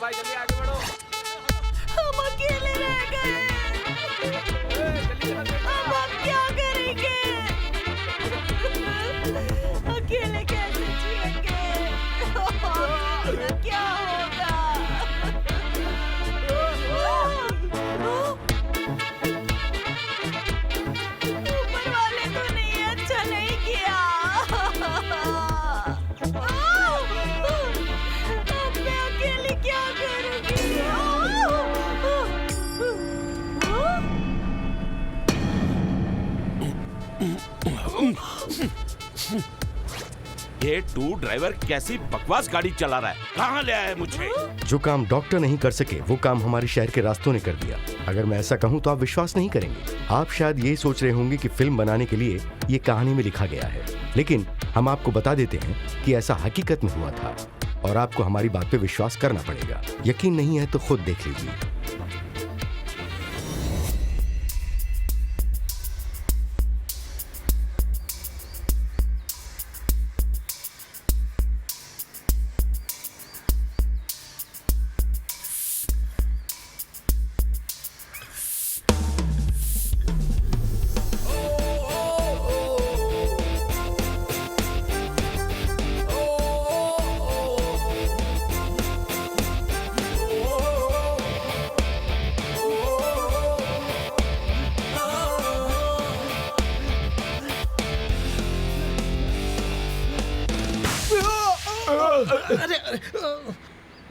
भाई जल्दी आगे बढ़ो। हम अकेले रह गए। अब हम क्या करेंगे? अकेले कैसे जिएंगे? क्या होगा? ऊपर वाले तो नहीं अच्छा नहीं किया। अब मैं अकेले क्या करूंगी? ये टू ड्राइवर कैसी बकवास गाड़ी चला रहा है? कहाँ ले आया है मुझे? जो काम डॉक्टर नहीं कर सके वो काम हमारे शहर के रास्तों ने कर दिया। अगर मैं ऐसा कहूँ तो आप विश्वास नहीं करेंगे। आप शायद यही सोच रहे होंगे कि फिल्म बनाने के लिए ये कहानी में लिखा गया है, लेकिन हम आपको बता देते हैं कि ऐसा हकीकत में हुआ था और आपको हमारी बात पे विश्वास करना पड़ेगा। यकीन नहीं है तो खुद देख लीजिए।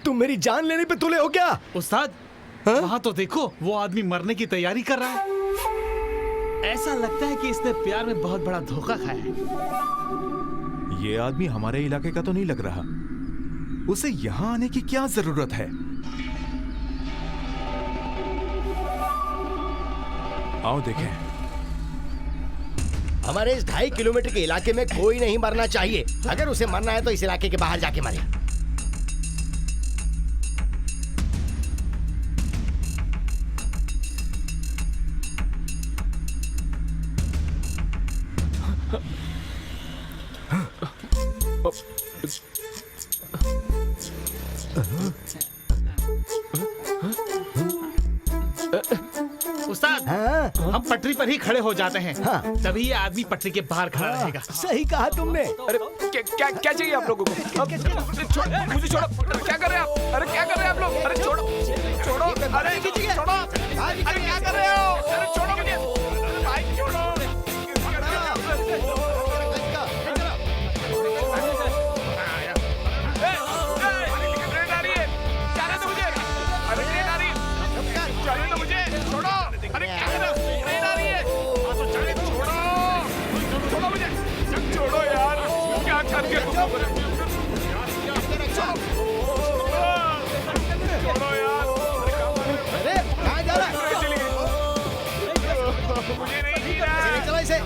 तुम मेरी जान लेने पे तुले हो क्या? उस्ताद, वहाँ तो देखो, वो आदमी मरने की तैयारी कर रहा है। ऐसा लगता है कि इसने प्यार में बहुत बड़ा धोखा खाया है। ये आदमी हमारे इलाके का तो नहीं लग रहा। उसे यहाँ आने की क्या जरूरत है? आओ देखें। हमारे इस 2.5 किलोमीटर के इलाके में कोई नहीं मरना चाहिए। अगर उसे मरना है तो इस इलाके के बाहर जाके मरे। उस्ताद, हम पटरी पर ही खड़े हो जाते हैं। तभी ये आदमी पटरी के बाहर खड़ा रहेगा। सही कहा तुमने। अरे क्या क्या चाहिए आप लोगों को? मुझे छोड़ो। क्या कर रहे हैं आप? अरे क्या कर रहे हैं आप लोग? अरे छोड़ो। अरे छोड़ो। अरे क्या कर रहे हो? अरे छोड़ो मुझे। भाई छोड़ो। ट्रेन आ रही है। जाने दो मुझे। अरे ट्रेन आ रही है। जाने दो मुझे। छोड़ो। अरे क्या कर रहे हो? ट्रेन आ रही है। छोड़ो मुझे। छोड़ो यार। क्या करके छोड़ो यार। अरे कहाँ जा रहा है? मुझे नहीं जीना है। चलो इसे।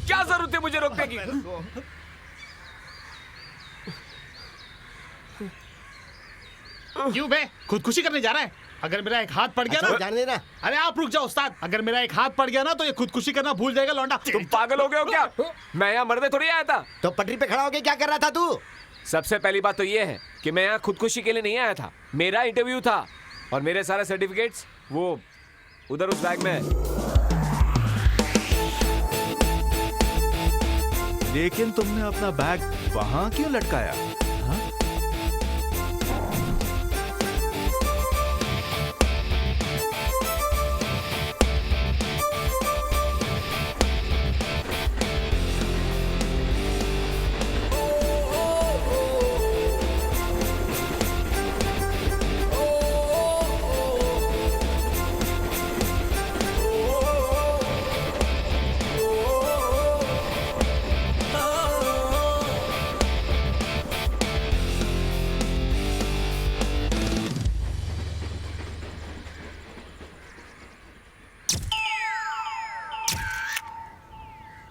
क्या जरूरत है मुझे रोकने की? क्यों बे? खुदकुशी करने जा रहा है? अगर मेरा एक हाथ पड़ गया ना, जाने देना। अरे आप रुक जाओ उस्ताद। अगर मेरा एक हाथ पड़ गया ना तो ये खुदकुशी करना भूल जाएगा लौंडा। तुम पागल हो गए हो क्या? मैं यहाँ मरने थोड़ी आया था। तो पटरी पे खड़ा होके क्या कर रहा था तू? सबसे पहली बात तो ये है कि मैं यहाँ खुदकुशी के लिए नहीं आया था। मेरा इंटरव्यू था और मेरे सारे सर्टिफिकेट्स वो उधर उस बैग में है। लेकिन तुमने अपना बैग वहां क्यों लटकाया?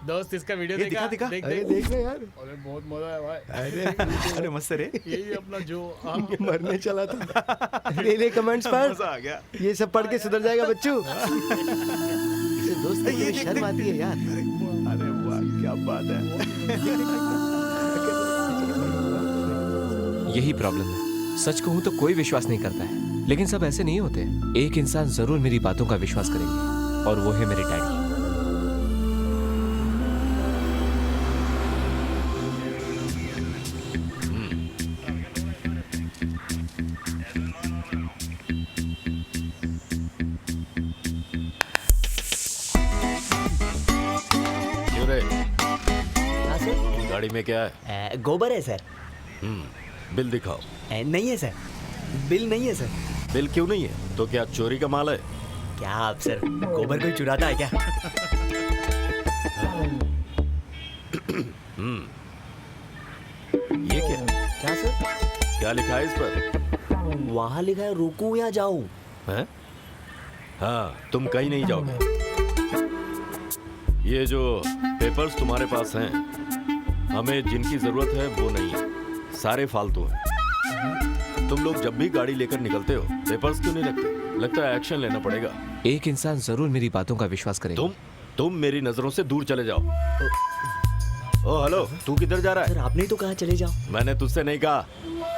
दोस्त इसका वीडियो ये देखा? दिखा। देख अरे देख। देख ले यार। अरे बहुत मजा है भाई। अरे मस्त रे। यही अपना जो मरने चला था। ले कमेंट्स पढ़। मजा आ गया। ये सब पढ़ के सुधर जाएगा बच्चू। इसे दोस्त ये ये देख, शर्म देख। आती है यार। अरे वाह क्या बात है। यही प्रॉब्लम है। सच कहूं तो कोई विश्वास नहीं करता है, लेकिन सब ऐसे नहीं होते। एक इंसान जरूर मेरी बातों का विश्वास करेंगे, और वो है मेरे डैडी। क्यों रे? हाँ सर। गाड़ी में क्या है? गोबर है सर। बिल दिखाओ। नहीं है सर, बिल नहीं है सर। बिल क्यों नहीं है? तो क्या चोरी का माल है? क्या आप सर, गोबर कोई चुराता है क्या? ये क्या? क्या सर? क्या लिखा है इस पर? वहाँ लिखा है रुकूं या जाऊं। हैं? हाँ, तुम कहीं नहीं जाओगे। ये जो पेपर्स तुम्हारे पास हैं, हमें जिनकी जरूरत है वो नहीं है, सारे फालतू हैं। तुम लोग जब भी गाड़ी लेकर निकलते हो, पेपर्स क्यों नहीं रखते? लगता है एक्शन लेना पड़ेगा। एक इंसान जरूर मेरी बातों का विश्वास करेगा। तुम मेरी नजरों से दूर चले जाओ। ओ हेलो, तू किधर जा रहा है? सर आपने तो कहा चले जाओ। मैंने तुझसे नहीं कहा।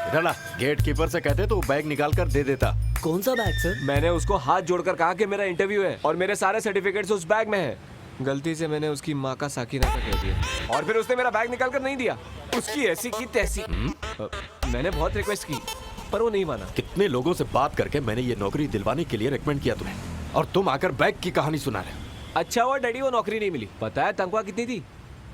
इधर ला, गेट कीपर से कहते तो बैग निकाल कर दे देता। कौन सा बैग सर? मैंने उसको हाथ जोड़कर कहा कि मेरा इंटरव्यू है और मेरे सारे सर्टिफिकेट्स उस बैग में हैं। गलती से मैंने उसकी माँ का साकिना का कह दिया, और फिर उसने मेरा बैग निकाल कर नहीं दिया। उसकी ऐसी की तैसी। मैंने बहुत रिक्वेस्ट की, पर वो नहीं माना। कितने लोगों से बात करके मैंने ये नौकरी दिलवाने के लिए रेकमेंड किया तुम्हें, और तुम आकर बैग की कहानी सुना रहे हो। अच्छा हुआ डैडी वो नौकरी नहीं मिली। पता है तनख्वाह कितनी थी?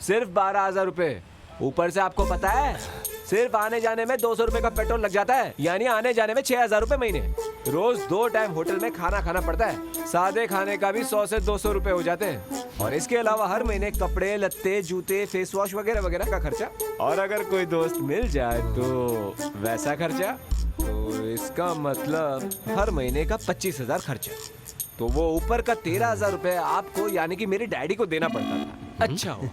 सिर्फ 12,000 रुपए। ऊपर से आपको पता है सिर्फ आने जाने में 200 रुपए का पेट्रोल लग जाता है, यानी आने जाने में 6,000 रुपए महीने। रोज 2 टाइम होटल में खाना खाना पड़ता है। सादे खाने का भी 100 से 200 रुपए हो जाते हैं, और इसके अलावा हर महीने कपड़े लत्ते जूते फेस वॉश वगैरह वगैरह का खर्चा। और अगर कोई दोस्त मिल जाए तो वैसा खर्चा। तो इसका मतलब हर महीने का 25,000 खर्चा। तो वो ऊपर का 13,000 रुपए आपको यानी कि मेरे डैडी को देना पड़ता था। अच्छा हो।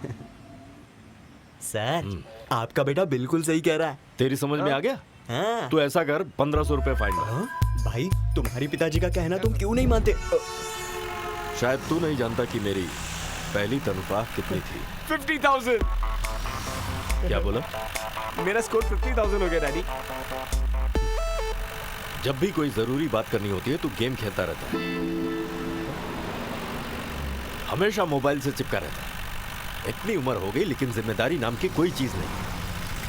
सर आपका बेटा बिल्कुल सही कह रहा है। तेरी समझ में आ गया? हाँ। तो ऐसा कर, 1,500 रुपए फाइन भर। हाँ? भाई तुम्हारी पिताजी का कहना तुम क्यों नहीं मानते? शायद तू नहीं जानता कि मेरी पहली तनख्वाह कितनी थी। 50,000। क्या बोला? मेरा स्कोर 50,000 हो गया डैडी। जब भी कोई जरूरी बात करनी होती है तू गेम खेलता रहता है, हमेशा मोबाइल से चिपका रहता है। इतनी उम्र हो गई लेकिन जिम्मेदारी नाम की कोई चीज नहीं।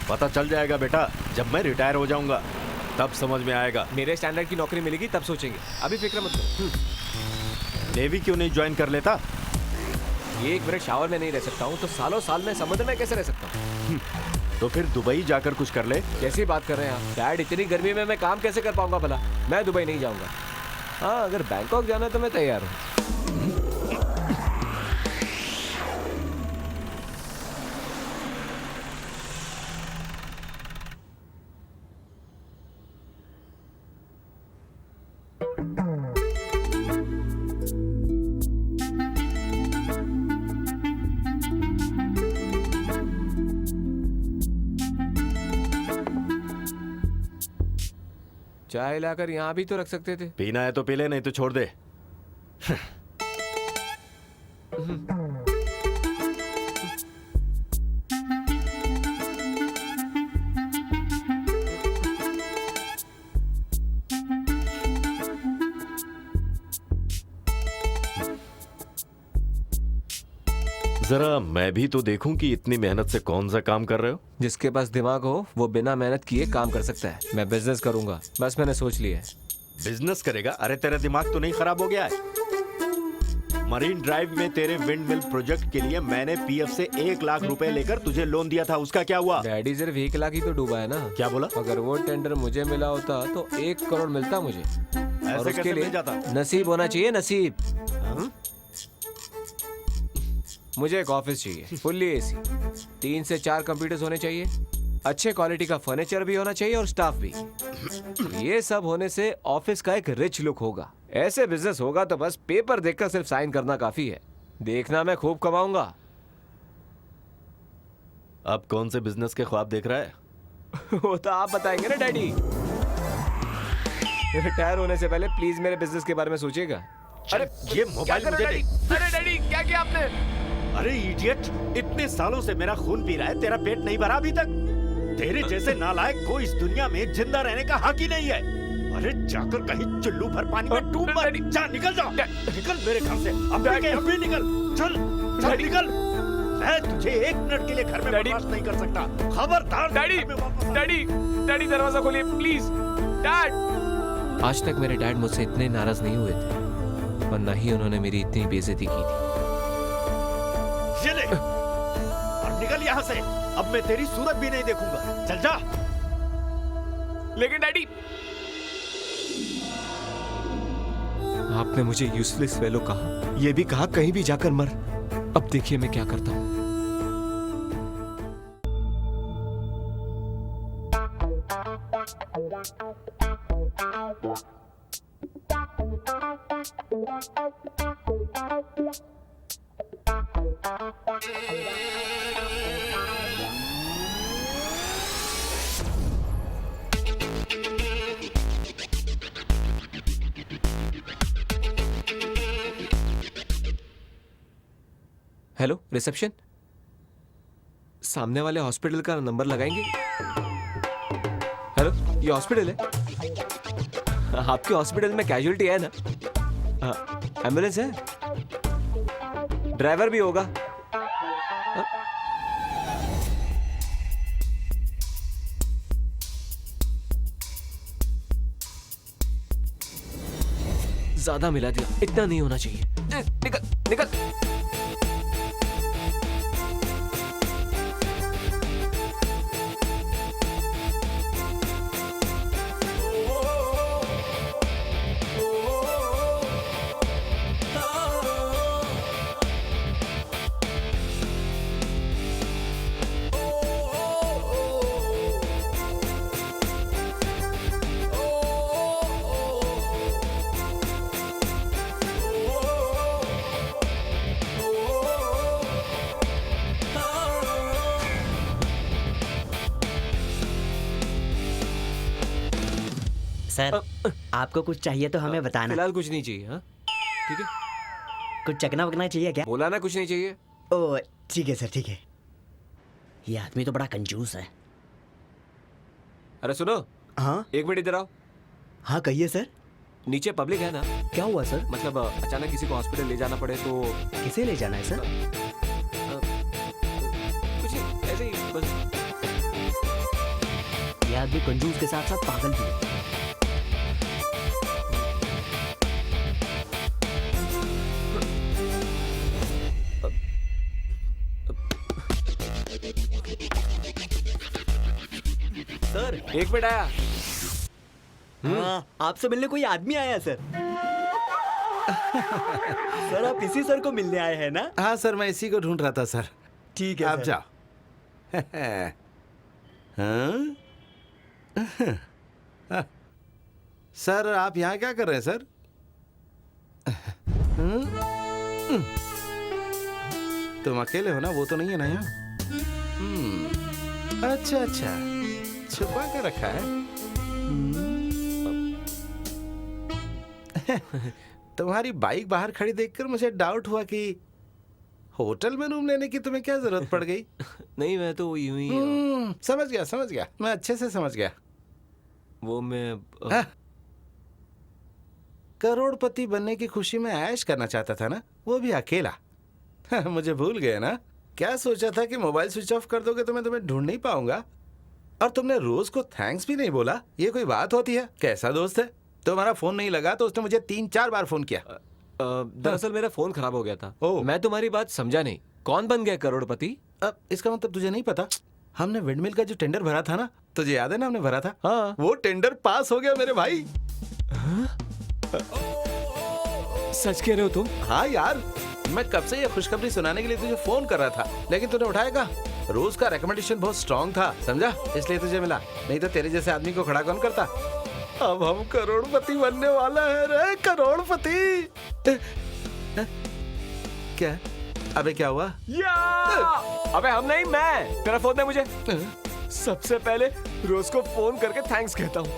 पता चल जाएगा बेटा, जब मैं रिटायर हो जाऊंगा तब समझ में आएगा। मेरे स्टैंडर्ड की नौकरी मिलेगी तब सोचेंगे, अभी फिक्र मत करो। नेवी क्यों नहीं ज्वाइन कर लेता? एक मिनट शावर में नहीं रह सकता हूँ तो सालों साल में समुद्र में कैसे रह सकता हूँ? तो फिर दुबई जाकर कुछ कर ले। कैसी बात कर रहे हैं आप डैड? इतनी गर्मी में मैं काम कैसे कर पाऊंगा भला? मैं दुबई नहीं जाऊंगा। हाँ, अगर बैंकॉक जाना है तो मैं तैयार हूँ। चाय लाकर यहाँ भी तो रख सकते थे। पीना है तो पी ले, नहीं तो छोड़ दे। जरा मैं भी तो देखूं कि इतनी मेहनत से कौन सा काम कर रहे हो। जिसके पास दिमाग हो वो बिना मेहनत किए काम कर सकता है। मैं बिजनेस करूंगा, बस मैंने सोच लिया है। बिजनेस करेगा? अरे तेरा दिमाग तो नहीं खराब हो गया है? मरीन ड्राइव में तेरे विंड मिल प्रोजेक्ट के लिए मैंने पीएफ से 1 लाख रुपए लेकर तुझे लोन दिया था, उसका क्या हुआ? डैडी सिर्फ 1 लाख ही तो डूबा है ना। क्या बोला? अगर वो टेंडर मुझे मिला होता तो 1 करोड़ मिलता मुझे। और ऐसे उसके कैसे लिए मिल जाता? नसीब होना चाहिए, नसीब। हाँ? मुझे एक ऑफिस चाहिए, फुल्ली एसी, 3 से 4 कंप्यूटर्स होने चाहिए, अच्छे क्वालिटी का फर्नीचर भी होना चाहिए और स्टाफ भी। ये सब होने से ऑफिस का एक रिच लुक होगा। ऐसे बिजनेस होगा तो बस पेपर देखकर सिर्फ साइन करना काफी है। देखना मैं खूब कमाऊंगा। अब कौन से बिजनेस के ख्वाब देख रहा है? वो तो आप बताएंगे ना डैडी। रिटायर होने से पहले प्लीज मेरे बिजनेस के बारे में सोचिएगा। अरे ये मोबाइल मुझे दे। अरे डैडी क्या किया आपने? अरे इडियट, इतने सालों से मेरा खून पी रहा है, तेरा पेट नहीं भरा अभी तक? तेरे जैसे नालायक को इस दुनिया में जिंदा रहने का हक ही नहीं है। अरे जाकर कहीं चुल्लू भर पानी में डूब मत। जा निकल जाओ, निकल मेरे घर से अभी के अभी निकल। चल चल निकल। मैं तुझे 1 मिनट के लिए घर में बर्दाश्त नहीं कर सकता। खबरदार डैडी, डैडी, डैडी दरवाजा खोलिए प्लीज। डैड। आज तक मेरे डैड मुझसे इतने नाराज नहीं हुए थे और न ही उन्होंने मेरी इतनी बेइज्जती की थी। ये ले और निकल यहाँ से। अब मैं तेरी सूरत भी नहीं देखूंगा। चल जा। लेकिन डैडी, आपने मुझे यूजलेस फेलो कहा, यह भी कहा कहीं भी जाकर मर। अब देखिए मैं क्या करता हूँ। हेलो रिसेप्शन, सामने वाले हॉस्पिटल का नंबर लगाएंगे? हेलो, ये हॉस्पिटल है? आपके हॉस्पिटल में कैजुअलिटी है ना? एम्बुलेंस है? ड्राइवर भी होगा? ज्यादा मिला दिया, इतना नहीं होना चाहिए। निकल निकल। सर आपको कुछ चाहिए तो हमें बताना। फिलहाल कुछ नहीं चाहिए। हाँ ठीक है। कुछ चकना वकना चाहिए क्या? बोला ना कुछ नहीं चाहिए। ओ ठीक है सर, ठीक है। ये आदमी तो बड़ा कंजूस है। अरे सुनो। हाँ 1 मिनट इधर आओ। हाँ कहिए सर। नीचे पब्लिक है ना? क्या हुआ सर? मतलब अचानक किसी को हॉस्पिटल ले जाना पड़े तो? किसे ले जाना है सर? कुछ नहीं, ऐसे ही बस। ये आदमी कंजूस के साथ साथ पागल भी है। सर 1 मिनट आया। हाँ, आपसे मिलने कोई आदमी आया है सर। सर आप इसी सर को मिलने आए हैं ना? हाँ सर, मैं इसी को ढूंढ रहा था सर। ठीक है आप सर। जाओ। हाँ? सर आप यहाँ क्या कर रहे हैं सर? तुम अकेले हो ना? वो तो नहीं है ना यहाँ? अच्छा अच्छा, छुपा के रखा है। तुम्हारी बाइक बाहर खड़ी देखकर मुझे डाउट हुआ कि होटल में रूम लेने की तुम्हें क्या जरूरत पड़ गई। नहीं मैं तो यूं ही समझ गया, मैं अच्छे से समझ गया। वो मैं करोड़पति बनने की खुशी में ऐश करना चाहता था ना, वो भी अकेला। मुझे भूल गए ना? क्या सोचा था कि मोबाइल स्विच ऑफ कर दोगे तो मैं तुम्हें ढूंढ नहीं पाऊंगा? और तुमने रोज को थैंक्स भी नहीं बोला। ये कोई बात होती है? कैसा दोस्त है? तुम्हारा फोन नहीं लगा तो उसने मुझे 3-4 बार फोन किया। दरअसल मेरा फोन खराब हो गया था। मैं तुम्हारी बात समझा नहीं। कौन बन गया करोड़पति? अब इसका मतलब तुझे नहीं पता? हमने विंडमिल का जो टेंडर भरा था ना, तुझे याद है ना? हमने भरा था। हाँ। वो टेंडर पास हो गया मेरे भाई। सच कह रहे हो तुम? हाँ यार, मैं कब से ये खुशखबरी सुनाने के लिए तुझे फोन कर रहा था, लेकिन तूने उठाएगा। रोज का रिकमेंडेशन बहुत स्ट्रांग था, समझा? इसलिए तुझे मिला, नहीं तो तेरे जैसे आदमी को खड़ा कौन करता? अब हम करोड़पति बनने वाला है रे, करोड़पति। क्या? अबे क्या हुआ? अबे हम नहीं, मैं। तेरा फोन दे मुझे। सबसे पहले रोज को फोन करके थैंक्स कहता हूँ।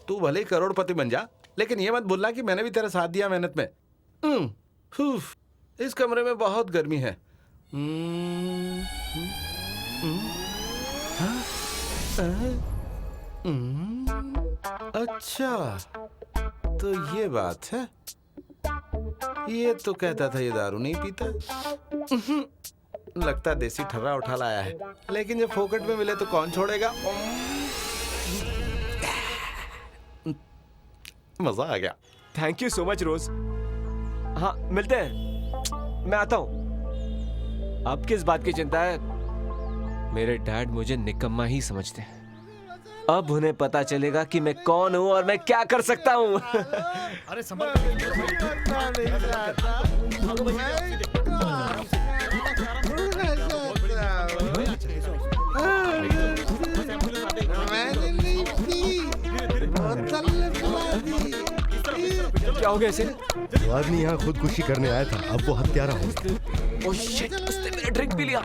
तू भले ही करोड़पति बन जा, लेकिन ये मत भूलना कि मैंने भी तेरा साथ दिया मेहनत में। इस कमरे में बहुत गर्मी है। हाँ? अच्छा, तो ये बात है। ये तो कहता था ये दारू नहीं पीता। लगता देसी ठर्रा उठा लाया है, लेकिन जब फोकट में मिले तो कौन छोड़ेगा। मजा आ गया। थैंक यू सो मच रोज। हाँ मिलते हैं, मैं आता हूँ। अब किस बात की चिंता है? मेरे डैड मुझे निकम्मा ही समझते हैं। अब उन्हें पता चलेगा कि मैं कौन हूँ और मैं क्या कर सकता हूँ। अरे संभल। क्या हो गया इसे? जो आदमी यहाँ खुदकुशी करने आया था अब वो हत्यारा हो गया। ओह शिट, उसने मेरा ड्रिंक पी लिया।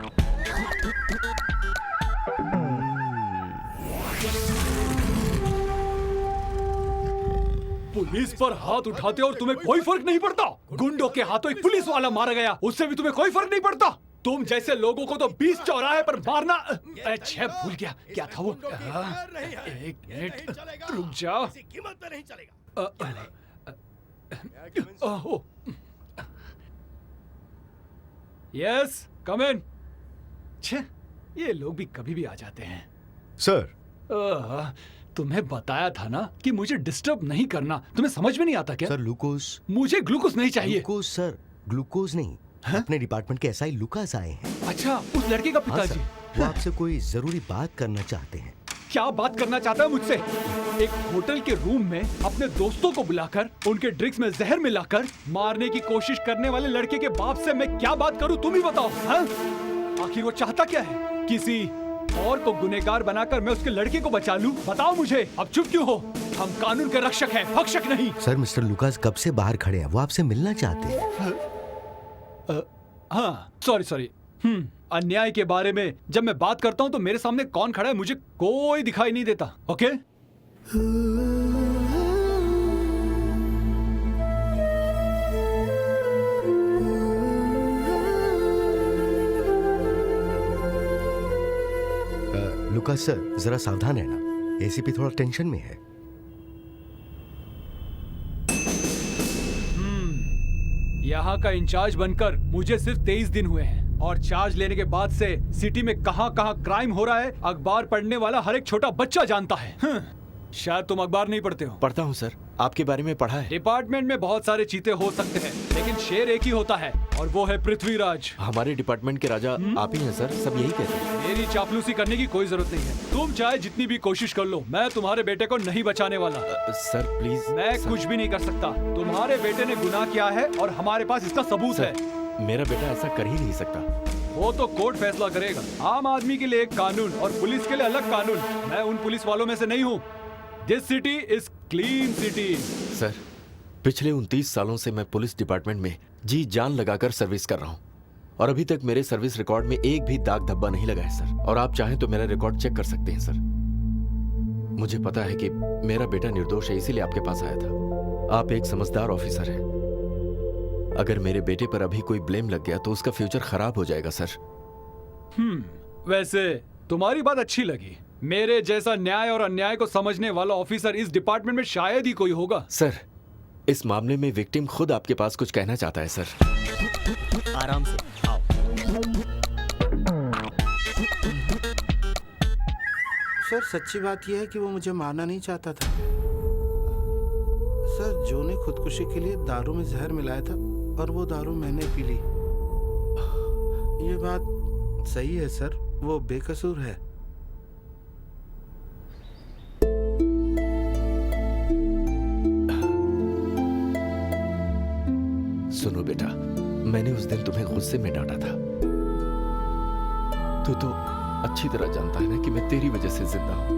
पुलिस पर हाथ उठाते और तुम्हें कोई फर्क नहीं पड़ता। गुंडों के हाथों एक पुलिस वाला मारा गया, उससे भी तुम्हें कोई फर्क नहीं पड़ता। तुम जैसे लोगों को तो 20 चौराहे पर मारना। अच्छा भूल गया क्या था वो। एक मिनट रुक जाओ। यस कम इन। ये लोग भी कभी भी आ जाते हैं। सर, तुम्हें बताया था ना कि मुझे डिस्टर्ब नहीं करना। तुम्हें समझ में नहीं आता क्या? Sir glucose. मुझे ग्लूकोज नहीं चाहिए। ग्लूकोज सर, ग्लूकोज नहीं। अपने डिपार्टमेंट के एसआई लुकास आए हैं। अच्छा, उस लड़के का हाँ पिताजी। सर, वो आपसे कोई जरूरी बात करना चाहते हैं। क्या बात करना चाहता है मुझसे? एक होटल के रूम में अपने दोस्तों को बुलाकर उनके ड्रिंक्स में जहर मिलाकर मारने की कोशिश करने वाले लड़के के बाप से मैं क्या बात करूं, तुम ही बताओ। हाँ? आखिर वो चाहता क्या है? किसी और को गुनहगार बनाकर मैं उसके लड़के को बचा लूं? बताओ मुझे। अब चुप क्यों हो? हम कानून के रक्षक हैं, भक्षक नहीं। सर, मिस्टर लुकास कब से बाहर खड़े हैं, वो आपसे मिलना चाहते हैं। हाँ सॉरी। अन्याय के बारे में जब मैं बात करता हूँ तो मेरे सामने कौन खड़ा है मुझे कोई दिखाई नहीं देता। ओके? लुकास सर, जरा सावधान रहना। एसीपी थोड़ा टेंशन में है। यहाँ का इंचार्ज बनकर मुझे सिर्फ 23 दिन हुए हैं और चार्ज लेने के बाद से सिटी में कहाँ क्राइम हो रहा है अखबार पढ़ने वाला हर एक छोटा बच्चा जानता है। शायद तुम अखबार नहीं पढ़ते हो। पढ़ता हूँ सर, आपके बारे में पढ़ा है। डिपार्टमेंट में बहुत सारे चीते हो सकते हैं लेकिन शेर एक ही होता है और वो है पृथ्वीराज। हमारे डिपार्टमेंट के राजा आप ही हैं सर, सब यही कहते हैं। मेरी चापलूसी करने की कोई जरूरत नहीं है। तुम चाहे जितनी भी कोशिश कर लो, मैं तुम्हारे बेटे को नहीं बचाने वाला। Sir please. मैं कुछ भी नहीं कर सकता। तुम्हारे बेटे ने गुनाह किया है और हमारे पास इसका सबूत है। मेरा बेटा ऐसा कर ही नहीं सकता। वो तो कोर्ट फैसला करेगा। आम आदमी के लिए एक कानून और पुलिस के लिए अलग कानून। मैं उन पुलिस वालों में से नहीं हूँ। This city is clean city। Sir, पिछले 29 सालों से मैं पुलिस डिपार्टमेंट में जी जान लगाकर सर्विस कर रहा हूँ और अभी तक मेरे सर्विस रिकॉर्ड में एक भी दाग धब्बा नहीं लगा है सर। और आप चाहें तो मेरा रिकॉर्ड चेक कर सकते हैं सर। मुझे पता है कि मेरा बेटा निर्दोष है, इसीलिए आपके पास आया था। आप एक समझदार ऑफिसर हैं। अगर मेरे बेटे पर अभी कोई ब्लेम लग गया तो उसका फ्यूचर खराब हो जाएगा सर। वैसे तुम्हारी बात अच्छी लगी। मेरे जैसा न्याय और अन्याय को समझने वाला ऑफिसर इस डिपार्टमेंट में शायद ही कोई होगा। सर, इस मामले में विक्टिम खुद आपके पास कुछ कहना चाहता है सर। आराम से आओ। सर, सच्ची बात यह है कि वो मुझे मारना नहीं चाहता था। सर, जो ने खुदकुशी के लिए दारू में जहर मिलाया था और वो दारू मैंने पी ली। ये बात सही है सर, वो बेकसूर है। सुनो बेटा, मैंने उस दिन तुम्हें गुस्से में डांटा था। तू तो अच्छी तरह जानता है ना कि मैं तेरी वजह से जिंदा हूं।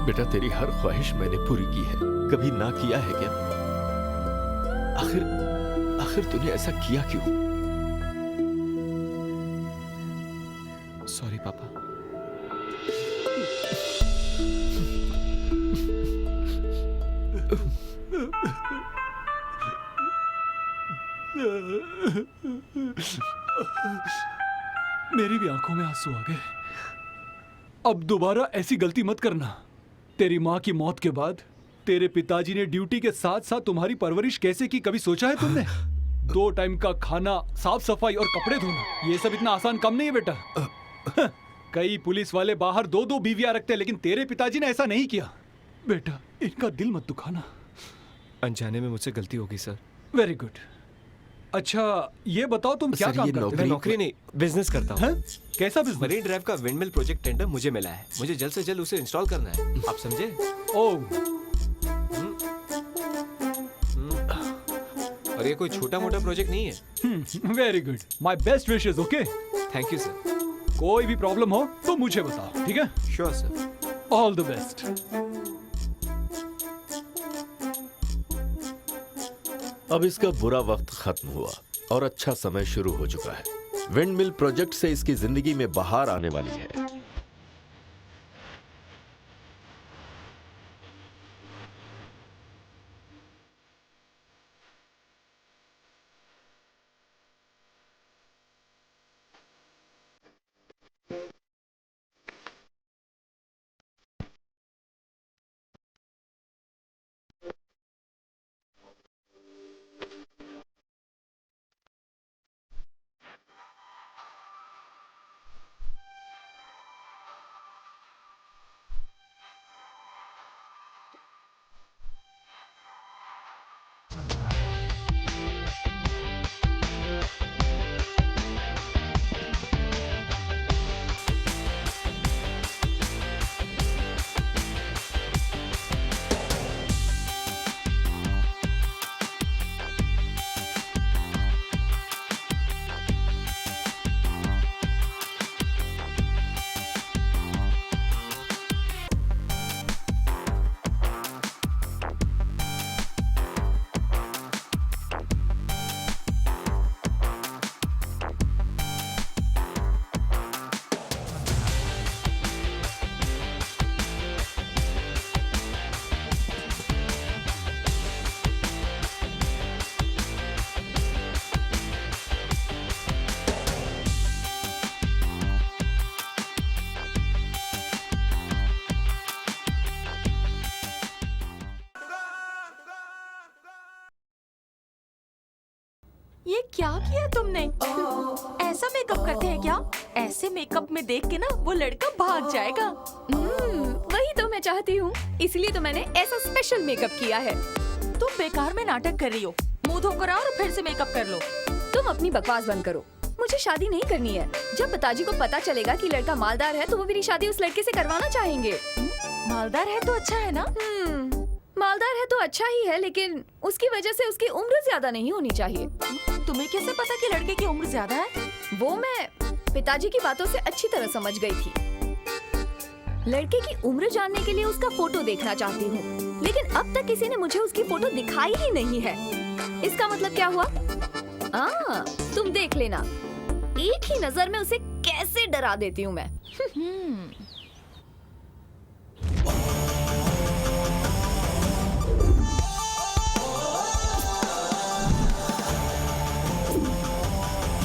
बेटा, तेरी हर ख्वाहिश मैंने पूरी की है, कभी ना किया है क्या? आखिर तूने ऐसा किया क्यों? सॉरी पापा। मेरी भी आंखों में आंसू आ गए। अब दोबारा ऐसी गलती मत करना। तेरी माँ की मौत के बाद तेरे पिताजी ने ड्यूटी के साथ साथ तुम्हारी परवरिश कैसे की, कभी सोचा है तुमने? 2 टाइम का खाना, साफ सफाई और कपड़े धोना, ये सब इतना आसान काम नहीं है बेटा। कई पुलिस वाले बाहर 2-2 बीवियां रखते हैं, लेकिन तेरे पिताजी ने ऐसा नहीं किया। बेटा, इनका दिल मत दुखाना। अनजाने में मुझसे गलती हो गई सर। Very good. अच्छा ये बताओ तुम क्या काम करते हो? मैं नौकरी नहीं, बिजनेस करता हूँ। कैसा बिजनेस? मरीन ड्राइव का विंडमिल प्रोजेक्ट टेंडर मुझे मिला है। मुझे जल्द से जल्द उसे इंस्टॉल करना है, आप समझे? ओह, और ये कोई छोटा मोटा प्रोजेक्ट नहीं है। Very good, my best wishes. Okay, thank you sir. कोई भी प्रॉब्लम हो तो मुझे बताओ, ठीक है? Sure sir. All the best. अब इसका बुरा वक्त खत्म हुआ और अच्छा समय शुरू हो चुका है। विंडमिल प्रोजेक्ट से इसकी जिंदगी में बहार आने वाली है। ये क्या किया तुमने? ऐसा मेकअप करते हैं क्या? ऐसे मेकअप में देख के ना वो लड़का भाग जाएगा। वही तो मैं चाहती हूँ, इसलिए तो मैंने ऐसा स्पेशल मेकअप किया है। तुम बेकार में नाटक कर रही हो। मुंह धोकर आओ और फिर से मेकअप कर लो। तुम अपनी बकवास बंद करो। मुझे शादी नहीं करनी है। जब पिताजी को पता चलेगा कि लड़का मालदार है तो वो मेरी शादी उस लड़के से करवाना चाहेंगे। मालदार है तो अच्छा है ना? मालदार है तो अच्छा ही है, लेकिन उसकी वजह से उसकी उम्र ज्यादा नहीं होनी चाहिए। तुम्हें कैसे पता कि लड़के की उम्र ज्यादा है? वो मैं पिताजी की बातों से अच्छी तरह समझ गई थी। लड़के की उम्र जानने के लिए उसका फोटो देखना चाहती हूँ, लेकिन अब तक किसी ने मुझे उसकी फोटो दिखाई ही नहीं है। इसका मतलब क्या हुआ? तुम देख लेना, एक ही नजर में उसे कैसे डरा देती हूँ मैं।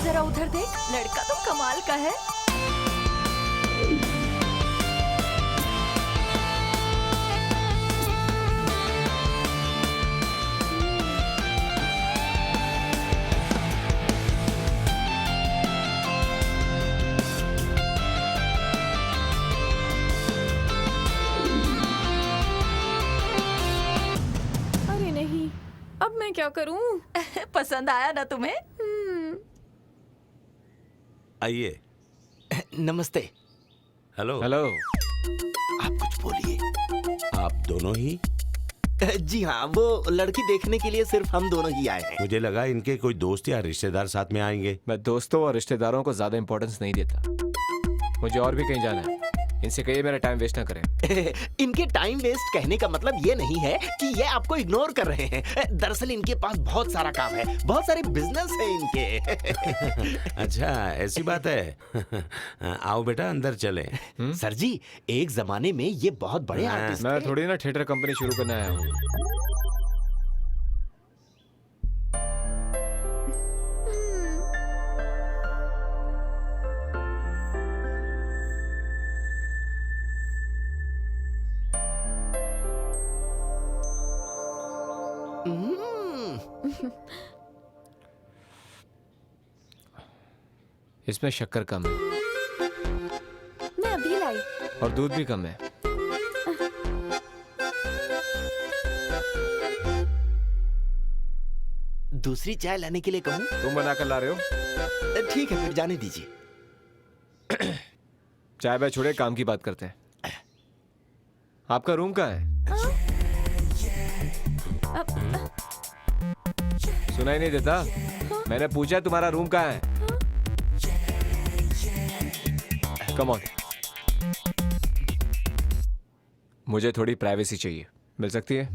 जरा उधर देख, लड़का तो कमाल का है। अरे नहीं, अब मैं क्या करूं? पसंद आया ना तुम्हें? आइए। नमस्ते। हेलो। हेलो। आप कुछ बोलिए। आप दोनों ही? जी हाँ, वो लड़की देखने के लिए सिर्फ हम दोनों ही आए हैं। मुझे लगा इनके कोई दोस्त या रिश्तेदार साथ में आएंगे। मैं दोस्तों और रिश्तेदारों को ज्यादा इंपॉर्टेंस नहीं देता। मुझे और भी कहीं जाना है। इनसे कहिए मेरा टाइम वेस्ट ना करें। इनके टाइम वेस्ट कहने का मतलब ये नहीं है कि ये आपको इग्नोर कर रहे हैं। दरअसल इनके पास बहुत सारा काम है, बहुत सारे बिजनेस है इनके। अच्छा, ऐसी बात है। आओ बेटा, अंदर चले। सर जी, एक जमाने में ये बहुत बड़े आर्टिस्ट मैं थोड़ी ना थिएटर कंपनी शुरू करने आया हूँ। इसमें शक्कर कम है मैं अभी लाई। और दूध भी कम है। दूसरी चाय लाने के लिए कहूँ? तुम बना कर ला रहे हो? ठीक है, फिर जाने दीजिए। चाय बाय छोड़े, काम की बात करते हैं। आपका रूम कहाँ है? सुनाई नहीं देता? मैंने पूछा तुम्हारा रूम कहाँ है? कम ऑन, मुझे थोड़ी प्राइवेसी चाहिए, मिल सकती है?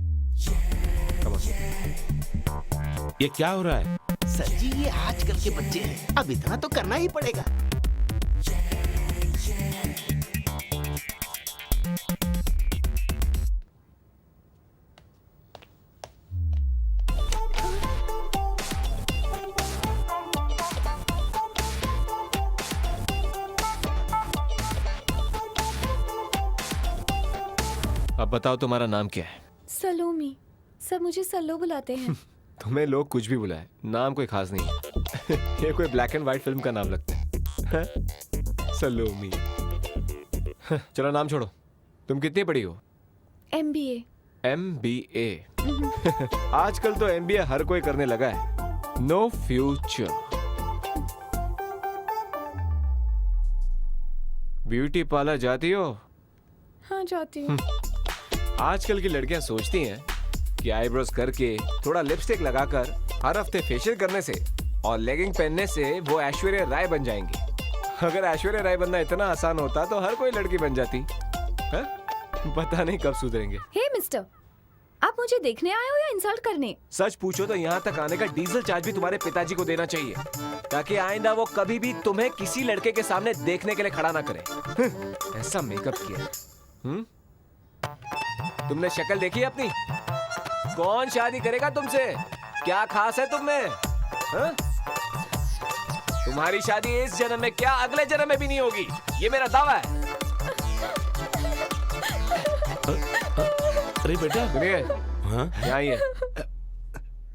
Come on. ये क्या हो रहा है? सर जी, ये आजकल के बच्चे हैं, अब इतना तो करना ही पड़ेगा। अब बताओ तुम्हारा नाम क्या है? सलोमी। सब मुझे सल्लो बुलाते हैं। तुम्हें लोग कुछ भी बुलाए, नाम कोई खास नहीं है। ये कोई ब्लैक एंड व्हाइट फिल्म का नाम लगता है। सलोमी। चलो नाम छोड़ो, तुम कितनी पढ़ी हो? MBA। MBA। आजकल तो MBA हर कोई करने लगा है। No future. ब्यूटी पार्लर जाती हो? हाँ, जाती हूँ। आजकल की लड़कियां सोचती हैं कि आईब्रोज करके, थोड़ा लिपस्टिक लगाकर, हर हफ्ते फेशियल करने से और लेगिंग पहनने से वो ऐश्वर्या राय बन जाएंगी। अगर ऐश्वर्या राय बनना इतना आसान होता तो हर कोई लड़की बन जाती है? पता नहीं कब सुधरेंगे। हे मिस्टर, आप मुझे देखने आए हो या इंसल्ट करने? सच पूछो तो यहाँ तक आने का डीजल चार्ज भी तुम्हारे पिताजी को देना चाहिए, ताकि आइंदा वो कभी भी तुम्हें किसी लड़के के सामने देखने के लिए खड़ा ना करे। ऐसा मेकअप किया। तुमने शक्ल देखी अपनी? कौन शादी करेगा तुमसे? क्या खास है तुम में? तुम्हारी शादी इस जन्म में क्या अगले जन्म में भी नहीं होगी, ये मेरा दावा है। अरे बेटा, सुनिए, यहाँ ही है।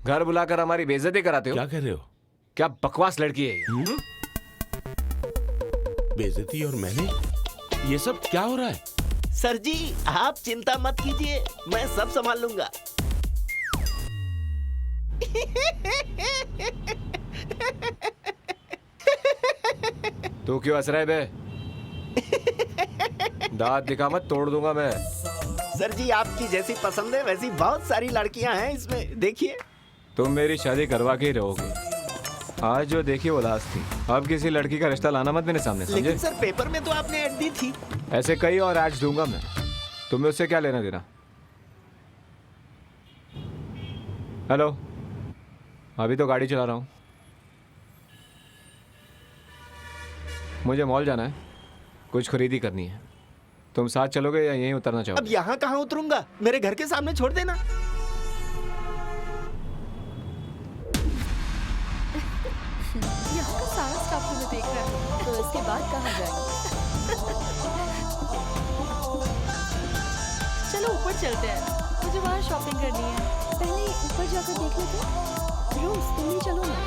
घर बुलाकर हमारी बेइज्जती कराते हो। क्या कर रहे हो? क्या बकवास लड़की है ये? बेइज्जती? और मैंने? ये सब क्या हो रहा है? सर जी, आप चिंता मत कीजिए, मैं सब संभाल लूंगा। तू क्यों हंस रहा है बे? दांत दिखा मत, तोड़ दूंगा मैं। सर जी, आपकी जैसी पसंद है वैसी बहुत सारी लड़कियां हैं इसमें, देखिए। तुम मेरी शादी करवा के ही रहोगे। आज जो देखी वो लास्ट थी, अब किसी लड़की का रिश्ता लाना मत मेरे सामने, समझे? लेकिन सर, पेपर में तो आपने ऐड दी थी। ऐसे कई और एड्स दूंगा मैं, तुम्हें उससे क्या लेना देना? हेलो, अभी तो गाड़ी चला रहा हूँ, मुझे मॉल जाना है, कुछ खरीदी करनी है। तुम साथ चलोगे या यहीं उतरना चाहोगे? अब यहाँ कहाँ उतरूंगा, मेरे घर के सामने छोड़ देना। यहाँ का सारा स्टाफ तुम्हें देख रहा है। तो इसके बाद कहाँ जाएंगे? चलो ऊपर चलते हैं, मुझे वहाँ शॉपिंग करनी है। पहले ऊपर जाकर देख लेते हैं। रोज तुम भी चलो ना,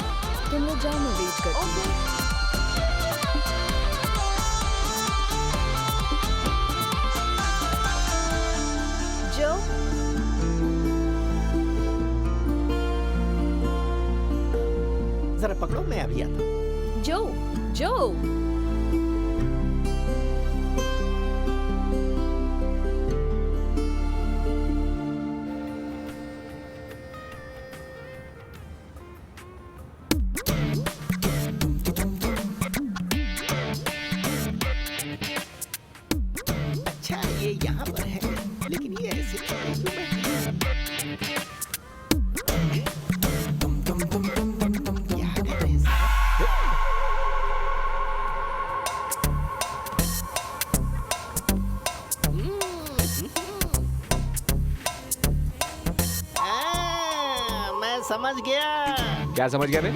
तुम लोग जाओ, मैं वेट करती हूँ। जो जरा पकड़ो, मैं अभी आता हूँ। जो जो अच्छा, ये यहाँ पर है, लेकिन ये ऐसे क्यों बैठी है? क्या कर रहे हैं साहब? मैं समझ गया। क्या समझ गया बे?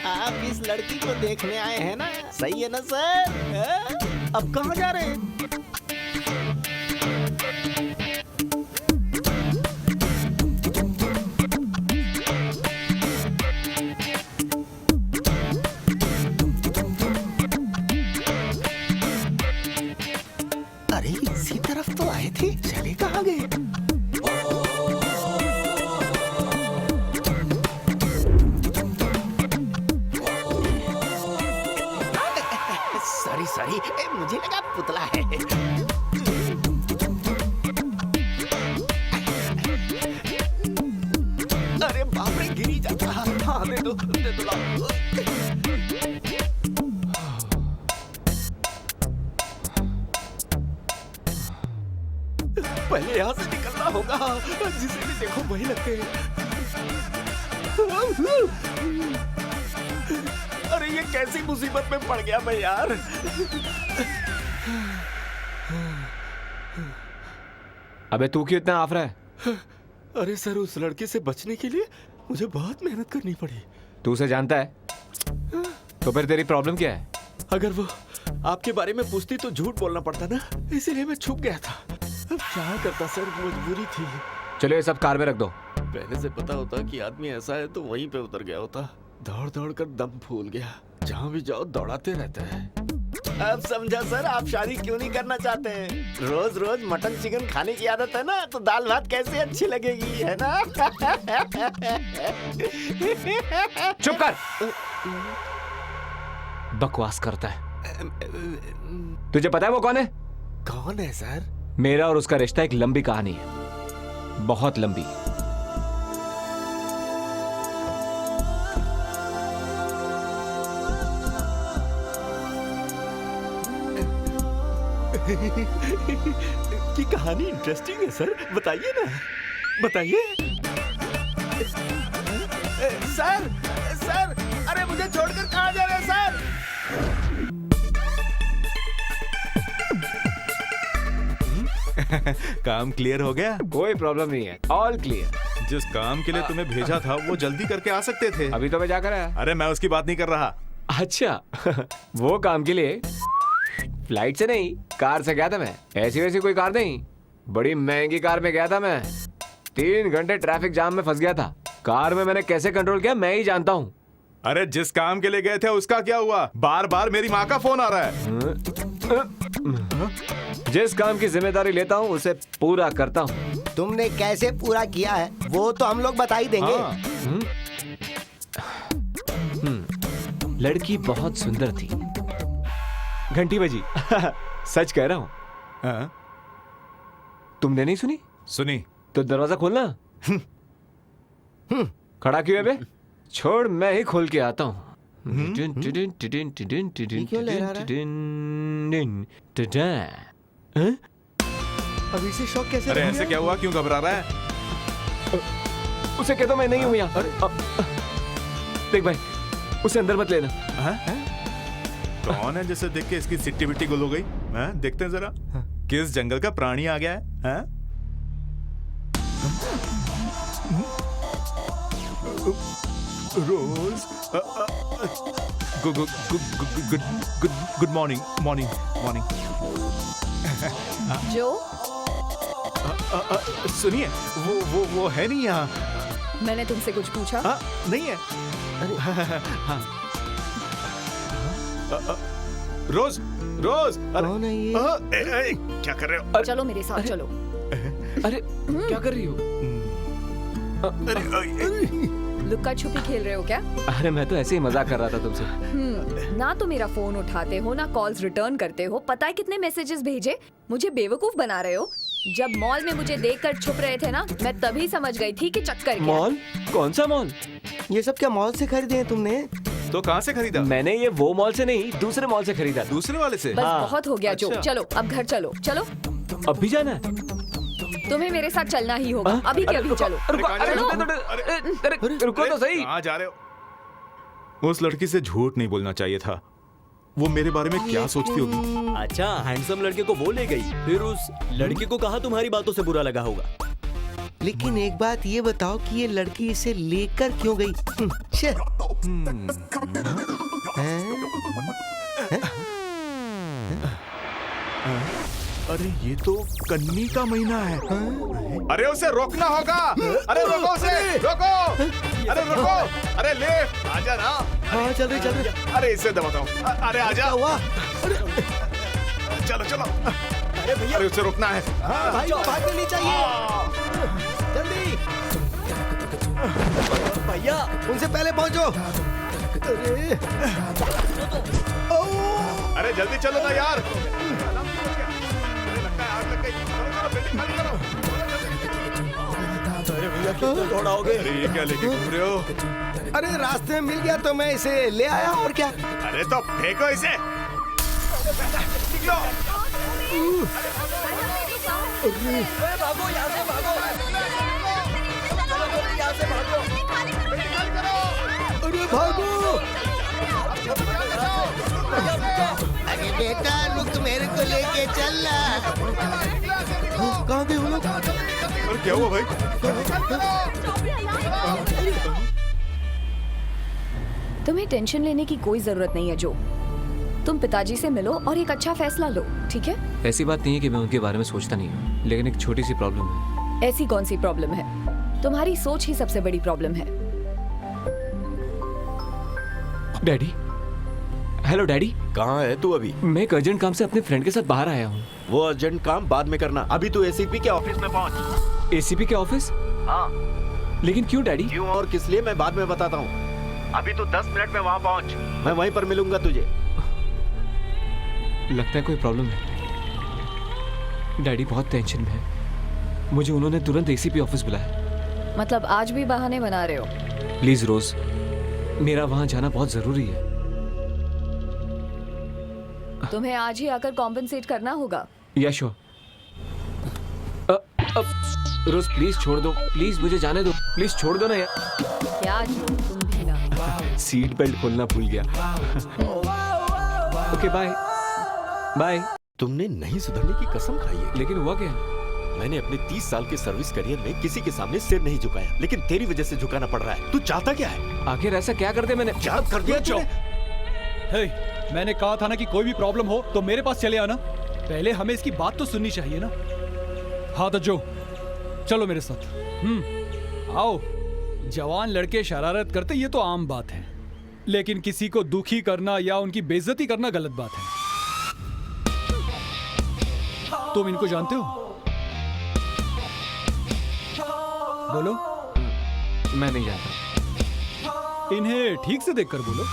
आप इस लड़की को देखने आए हैं ना, सही है ना सर? अब कहाँ जा रहे हैं? इसी तरफ तो आए थे, चले कहाँ गए? सॉरी, मुझे लगा पुतला है। अरे बाप रे, गिरी जाता। हाँ, दे दो लाओ। पहले यहाँ से निकलना होगा, जिसे भी देखो वही लगते हैं। अरे ये कैसी मुसीबत में पड़ गया मैं यार। अबे तू क्यों इतना आफरा है? अरे सर, उस लड़के से बचने के लिए मुझे बहुत मेहनत करनी पड़ी। तू उसे जानता है? तो फिर तेरी प्रॉब्लम क्या है? अगर वो आपके बारे में पूछती तो झूठ बोलना पड़ता ना, इसीलिए मैं छुप गया था। अब क्या करता सर, मजबूरी थी। चलो ये सब कार में रख दो। पहले से पता होता कि आदमी ऐसा है तो वहीं पे उतर गया होता। दौड़ दौड़ कर दम फूल गया। जहाँ भी जाओ दौड़ाते रहते हैं। अब समझा सर, आप शादी क्यों नहीं करना चाहते हैं? रोज रोज मटन चिकन खाने की आदत है ना, तो दाल भात कैसे अच्छी लगेगी, है ना? चुप कर। बकवास करता है। तुझे पता है वो कौन है? कौन है सर? मेरा और उसका रिश्ता एक लंबी कहानी है, बहुत लंबी। की कहानी इंटरेस्टिंग है सर, बताइए ना, बताइए। सर, अरे मुझे छोड़कर कहाँ जा रहे हैं सर? काम क्लियर हो गया? कोई प्रॉब्लम नहीं है, ऑल क्लियर। जिस काम के लिए तुम्हें भेजा था वो जल्दी करके आ सकते थे। अभी तो मैं जाकर आया। अरे मैं उसकी बात नहीं कर रहा। अच्छा वो काम के लिए फ्लाइट से नहीं, कार से गया था मैं। ऐसी वैसी कोई कार नहीं, बड़ी महंगी कार में गया था मैं। 3 घंटे ट्रैफिक जाम में फंस गया था। कार में मैंने कैसे कंट्रोल किया मैं ही जानता हूँ। अरे जिस काम के लिए गए थे उसका क्या हुआ? बार बार मेरी माँ का फोन आ रहा है। जिस काम की जिम्मेदारी लेता हूँ उसे पूरा करता हूँ। तुमने कैसे पूरा किया है वो तो हम लोग बता ही देंगे। लड़की बहुत सुंदर थी। घंटी बजी। सच कह रहा हूँ। तुमने नहीं सुनी? सुनी। तो दरवाजा खोलना। खड़ा क्यों है बे? छोड़ मैं ही खोल के आता हूँ। अभी से शौक कैसे? अरे ऐसे क्या हुआ, क्यों घबरा रहा है? उसे कह दो मैं नहीं हूँ यहाँ। देख भाई, उसे अंदर मत लेना। कौन है जिसे देख के इसकी सिट्टी बिट्टी गुल हो गई? देखते हैं जरा किस जंगल का प्राणी आ गया है। रोज गुड मॉर्निंग। जो सुनिए, वो है नहीं यहाँ। मैंने तुमसे कुछ पूछा? नहीं है। रोज कौन है ये? क्या कर रहे हो? चलो मेरे साथ चलो। अरे क्या कर रही हो? लुक्का छुपी खेल रहे हो क्या? अरे मैं तो ऐसे ही मजाक कर रहा था तुमसे। ना तो मेरा फोन उठाते हो ना कॉल्स रिटर्न करते हो। पता है कितने मैसेजेस भेजे? मुझे बेवकूफ बना रहे हो। जब मॉल में मुझे देखकर छुप रहे थे ना, मैं तभी समझ गई थी कि चक्कर क्या। मॉल? कौन सा मॉल? ये सब क्या मॉल से खरीदे हैं तुमने? तो कहाँ से खरीदा? मैंने ये वो मॉल से नहीं, दूसरे मॉल से खरीदा। दूसरे वाले से? बस बहुत हो गया जो। चलो अब घर चलो। चलो अब भी जाना है? तुम्हें मेरे साथ चलना ही होगा। अभी के अभी चलो। रुको तो सही। कहाँ जा रहे हो? उस लड़की से झूठ नहीं बोलना चाहिए था। वो मेरे बारे में क्या सोचती होगी? अच्छा, हैंडसम लड़के को वो ले गई, फिर उस लड़की को कहा तुम्हारी बातों से बुरा लगा होगा। लेकिन एक बात ये बताओ कि ये लड़की इसे लेकर क्यों गई? अरे ये तो कन्नी का महीना है। अरे उसे रोकना होगा। अरे रोको उसे, रोको। अरे रोको, अरे ले आजा ना। हाँ चल रही। अरे इसे दबाता हूँ। अरे आजा। हुआ? चलो। अरे अरे उसे रोकना है। भाई को भागने नहीं चाहिए, जल्दी भैया, उनसे पहले पहुंचो। अरे जल्दी चलो ना यार। अरे लगता है आग लग गई। चलो चलो बिल्डिंग खाली करो। अरे भैया कितना दौड़ाओगे? अरे ये क्या लेके घूम रहे हो? अरे रास्ते में मिल गया तो मैं इसे ले आया, और क्या। अरे तो फेंको इसे। निकलो। भागो यहाँ से, भागो यहाँ से, भागो। अरे भागो। अरे बेटा रुक, मेरे को लेके चल। कहाँ गए वो लोग? अरे क्या हुआ भाई? तुम्हें टेंशन लेने की कोई जरूरत नहीं है जो। तुम पिताजी से मिलो और एक अच्छा फैसला लो, ठीक है? ऐसी बात नहीं है कि मैं उनके बारे में सोचता नहीं हूँ, लेकिन एक छोटी सी प्रॉब्लम है। ऐसी कौन सी प्रॉब्लम है? तुम्हारी सोच ही सबसे बड़ी प्रॉब्लम है। Daddy, hello daddy. कहाँ है तू अभी? मैं एक अर्जेंट काम से अपने फ्रेंड के साथ बाहर आया हूँ। वो अर्जेंट काम बाद में करना, अभी तू एसीपी के ऑफिस में पहुँच। एसीपी के ऑफिस? हाँ। लेकिन क्यों डैडी? क्यों और किस लिए मैं बाद में बताता हूँ। अभी तू 10 मिनट में वहाँ पहुँच, मैं वहीं पर मिलूंगा तुझे। लगता है कोई प्रॉब्लम है। डैडी बहुत टेंशन में है। मुझे उन्होंने तुरंत एसीपी ऑफिस बुलाया। मतलब आज भी बहाने बना रहे हो? प्लीज रोज, मेरा वहां जाना बहुत जरूरी है। तुम्हें आज ही आकर कॉम्पेंसेट करना होगा। यशो, रोज प्लीज छोड़ दो, प्लीज मुझे जाने दो, प्लीज छोड़ दो ना यार। क्या तुम भी ना। सीट बेल्ट खोलना भूल गया। Okay bye bye. तुमने नहीं सुधरने की कसम खाई है। लेकिन हुआ क्या? मैंने अपने 30 साल के सर्विस करियर में किसी के सामने सिर नहीं झुकाया, लेकिन तेरी वजह से झुकाना पड़ रहा है। तू चाहता क्या है? आखिर ऐसा क्या कर दे मैंने? क्या कर दिया तूने? हे, मैंने कहा था ना कि कोई भी प्रॉब्लम हो तो मेरे पास चले आना। पहले हमें इसकी बात तो सुननी चाहिए ना। हाँ तो जो, चलो मेरे साथ। आओ। जवान लड़के शरारत करते ये तो आम बात है, लेकिन किसी को दुखी करना या उनकी बेइज्जती करना गलत बात है। तुम इनको जानते हो? बोलो। मैं नहीं जानता। इन्हें ठीक से देखकर बोलो।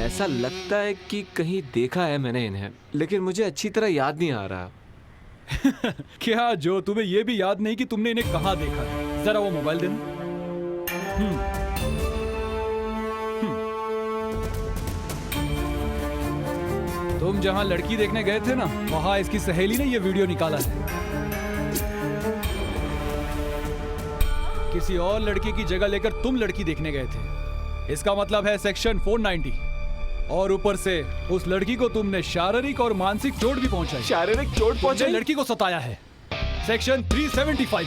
ऐसा लगता है कि कहीं देखा है मैंने इन्हें, लेकिन मुझे अच्छी तरह याद नहीं आ रहा। क्या जो, तुम्हें यह भी याद नहीं कि तुमने इन्हें कहाँ देखा? जरा वो मोबाइल देना। तुम जहां लड़की देखने गए थे ना, वहां इसकी सहेली ने ये वीडियो निकाला है। किसी और लड़की की जगह लेकर तुम लड़की देखने गए थे। इसका मतलब है सेक्शन 490। और ऊपर से उस लड़की को तुमने शारीरिक और मानसिक चोट भी पहुंचाई। शारीरिक चोट पहुंचाई? लड़की को सताया है। सेक्शन 375।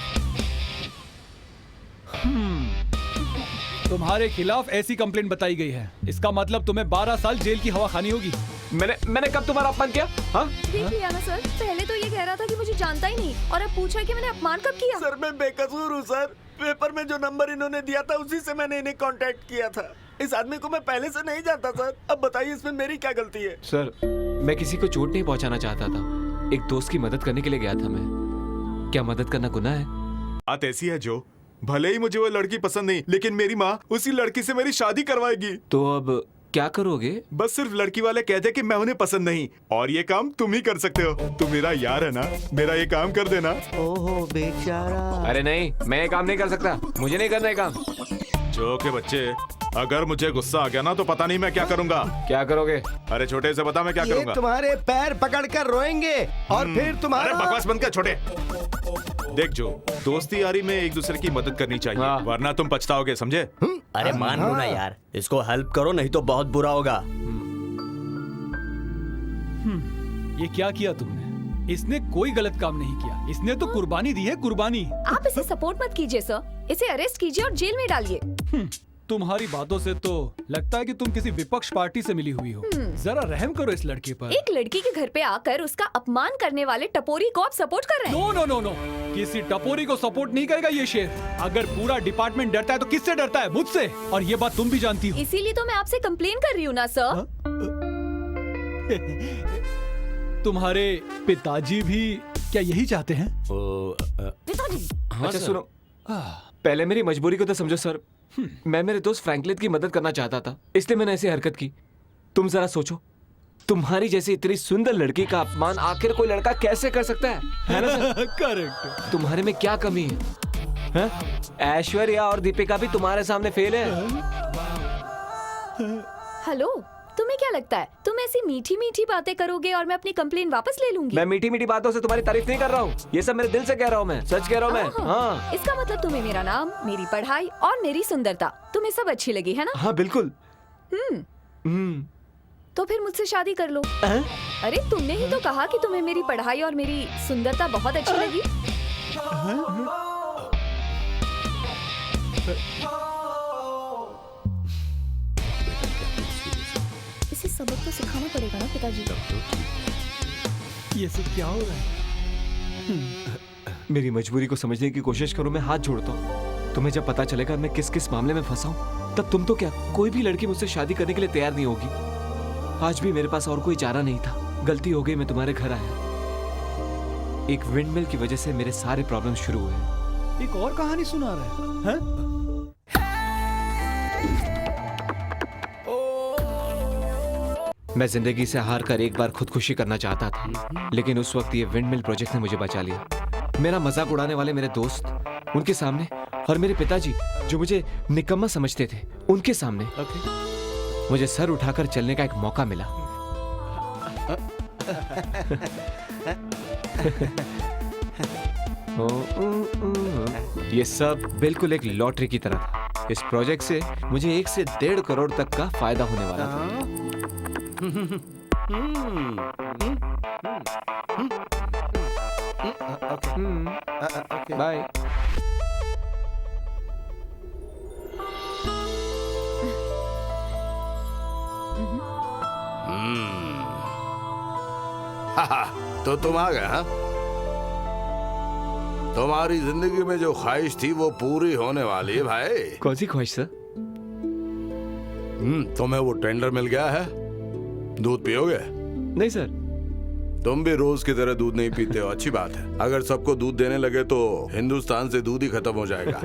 तुम्हारे खिलाफ ऐसी कंप्लेंट बताई गई है। इसका मतलब तुम्हें 12 साल जेल की हवा खानी होगी। मैंने कब तुम्हारा अपमान किया? हाँ? देख लिया ना सर, पहले तो ये कह रहा था कि मुझे जानता ही नहीं, और अब पूछ रहा है कि मैंने अपमान कब किया। सर मैं बेकसूर हूँ सर। पेपर में जो नंबर इन्होंने दिया था उसी से मैंने इन्हें कांटेक्ट किया था। इस आदमी को मैं पहले से नहीं जानता सर। अब बताइए इसमें मेरी क्या गलती है? सर, मैं किसी को चोट नहीं पहुंचाना चाहता था। एक दोस्त की मदद करने के लिए गया था मैं। क्या मदद करना गुनाह है? बात ऐसी है जो, भले ही मुझे वो लड़की पसंद नहीं, लेकिन मेरी माँ उसी लड़की से मेरी शादी करवाएगी। तो अब क्या करोगे? बस सिर्फ लड़की वाले कहते कि मैं उन्हें पसंद नहीं, और ये काम तुम ही कर सकते हो। तुम मेरा यार है ना, मेरा ये काम कर देना। ओहो बेचारा। अरे नहीं, मैं ये काम नहीं कर सकता। मुझे नहीं करना ये काम। जो के बच्चे, अगर मुझे गुस्सा आ गया ना तो पता नहीं मैं क्या करूंगा। क्या करोगे? अरे छोटे से बता मैं क्या करूंगा। तुम्हारे पैर पकड़कर रोएंगे और फिर तुम्हारा। अरे बकवास बंद कर छोटे। देख जो, दोस्ती यारी में एक दूसरे की मदद करनी चाहिए। हाँ। वरना तुम पछताओगे, समझे? अरे मान लो ना यार, इसको हेल्प करो नहीं तो बहुत बुरा होगा। ये क्या किया तुमने? इसने कोई गलत काम नहीं किया। इसने तो कुर्बानी दी है, कुर्बानी। आप इसे सपोर्ट मत कीजिए सर, इसे अरेस्ट कीजिए और जेल में डालिए। तुम्हारी बातों से तो लगता है कि तुम किसी विपक्ष पार्टी से मिली हुई हो। जरा रहम करो इस लड़की पर। एक लड़की के घर पे आकर उसका अपमान करने वाले टपोरी को आप सपोर्ट कर रहे हैं? नो नो नो नो, किसी टपोरी को सपोर्ट नहीं करेगा ये शेर। अगर पूरा डिपार्टमेंट डरता है तो किससे डरता है? मुझसे। और ये बात तुम भी जानती हो। इसीलिए तो मैं आपसे कंप्लेन कर रही हूँ ना सर। तुम्हारे पिताजी भी क्या यही चाहते हैं? पिताजी अच्छा सुनो, पहले मेरी मजबूरी को तो समझो सर। मैं मेरे दोस्त फ्रैंकलिन की मदद करना चाहता था, इसलिए मैंने ऐसी हरकत की। तुम जरा सोचो, तुम्हारी जैसी इतनी सुंदर लड़की का अपमान आखिर कोई लड़का कैसे कर सकता है ना सर? करेक्ट। तुम्हारे में क्या कमी है? ऐश्वर्या और दीपिका भी तुम्हारे सामने फेल है। हेलो, तुम्हें क्या लगता है तुम ऐसी मीठी मीठी बातें करोगे और मैं अपनी कंप्लेन वापस ले लूंगी? मैं मीठी मीठी बातों से तुम्हारी तारीफ नहीं कर रहा हूँ, ये सब मेरे दिल से कह रहा हूँ, मैं सच कह रहा हूँ मैं। हाँ। इसका मतलब तुम्हें मेरा नाम, मेरी पढ़ाई और मेरी सुंदरता, तुम्हें सब अच्छी लगी है ना? हाँ बिल्कुल। तो फिर मुझसे शादी कर लो। अरे तुमने ही तो कहा कि तुम्हें मेरी पढ़ाई और मेरी सुंदरता बहुत अच्छी लगी। इसे सबक तो सिखाना पड़ेगा ना पिताजी। ये सब क्या हो रहा है? मेरी मजबूरी को समझने की कोशिश करो, मैं हाथ जोड़ता हूँ। तुम्हें जब पता चलेगा मैं किस किस मामले में फंसा हूँ, तब तुम तो क्या, कोई भी लड़की मुझसे शादी करने के लिए तैयार नहीं होगी। आज भी मेरे पास और कोई चारा नहीं था। गलती हो गई, मैं तुम्हारे घर आया। एक विंडमिल की वजह से मेरे सारे प्रॉब्लम शुरू हुए। एक और कहानी सुना रहे हैं? मैं जिंदगी से हार कर एक बार खुदकुशी करना चाहता था, लेकिन उस वक्त ये विंडमिल प्रोजेक्ट ने मुझे बचा लिया। मेरा मजाक उड़ाने वाले मेरे दोस्त, उनके सामने, और मेरे पिताजी जो मुझे निकम्मा समझते थे, उनके सामने मुझे सर उठाकर चलने का एक मौका मिला। ये सब बिल्कुल एक लॉटरी की तरह था। इस प्रोजेक्ट से मुझे 1 से 1.5 करोड़ तक का फायदा होने वाला था। बाय। तो तुम आ गए? हाँ, तुम्हारी जिंदगी में जो ख्वाहिश थी वो पूरी होने वाली है भाई। कौन सी ख्वाहिश सर? तुम्हें वो टेंडर मिल गया है, दूध पियोगे? नहीं सर। तुम भी रोज की तरह दूध नहीं पीते हो, अच्छी बात है। अगर सबको दूध देने लगे तो हिंदुस्तान से दूध ही खत्म हो जाएगा।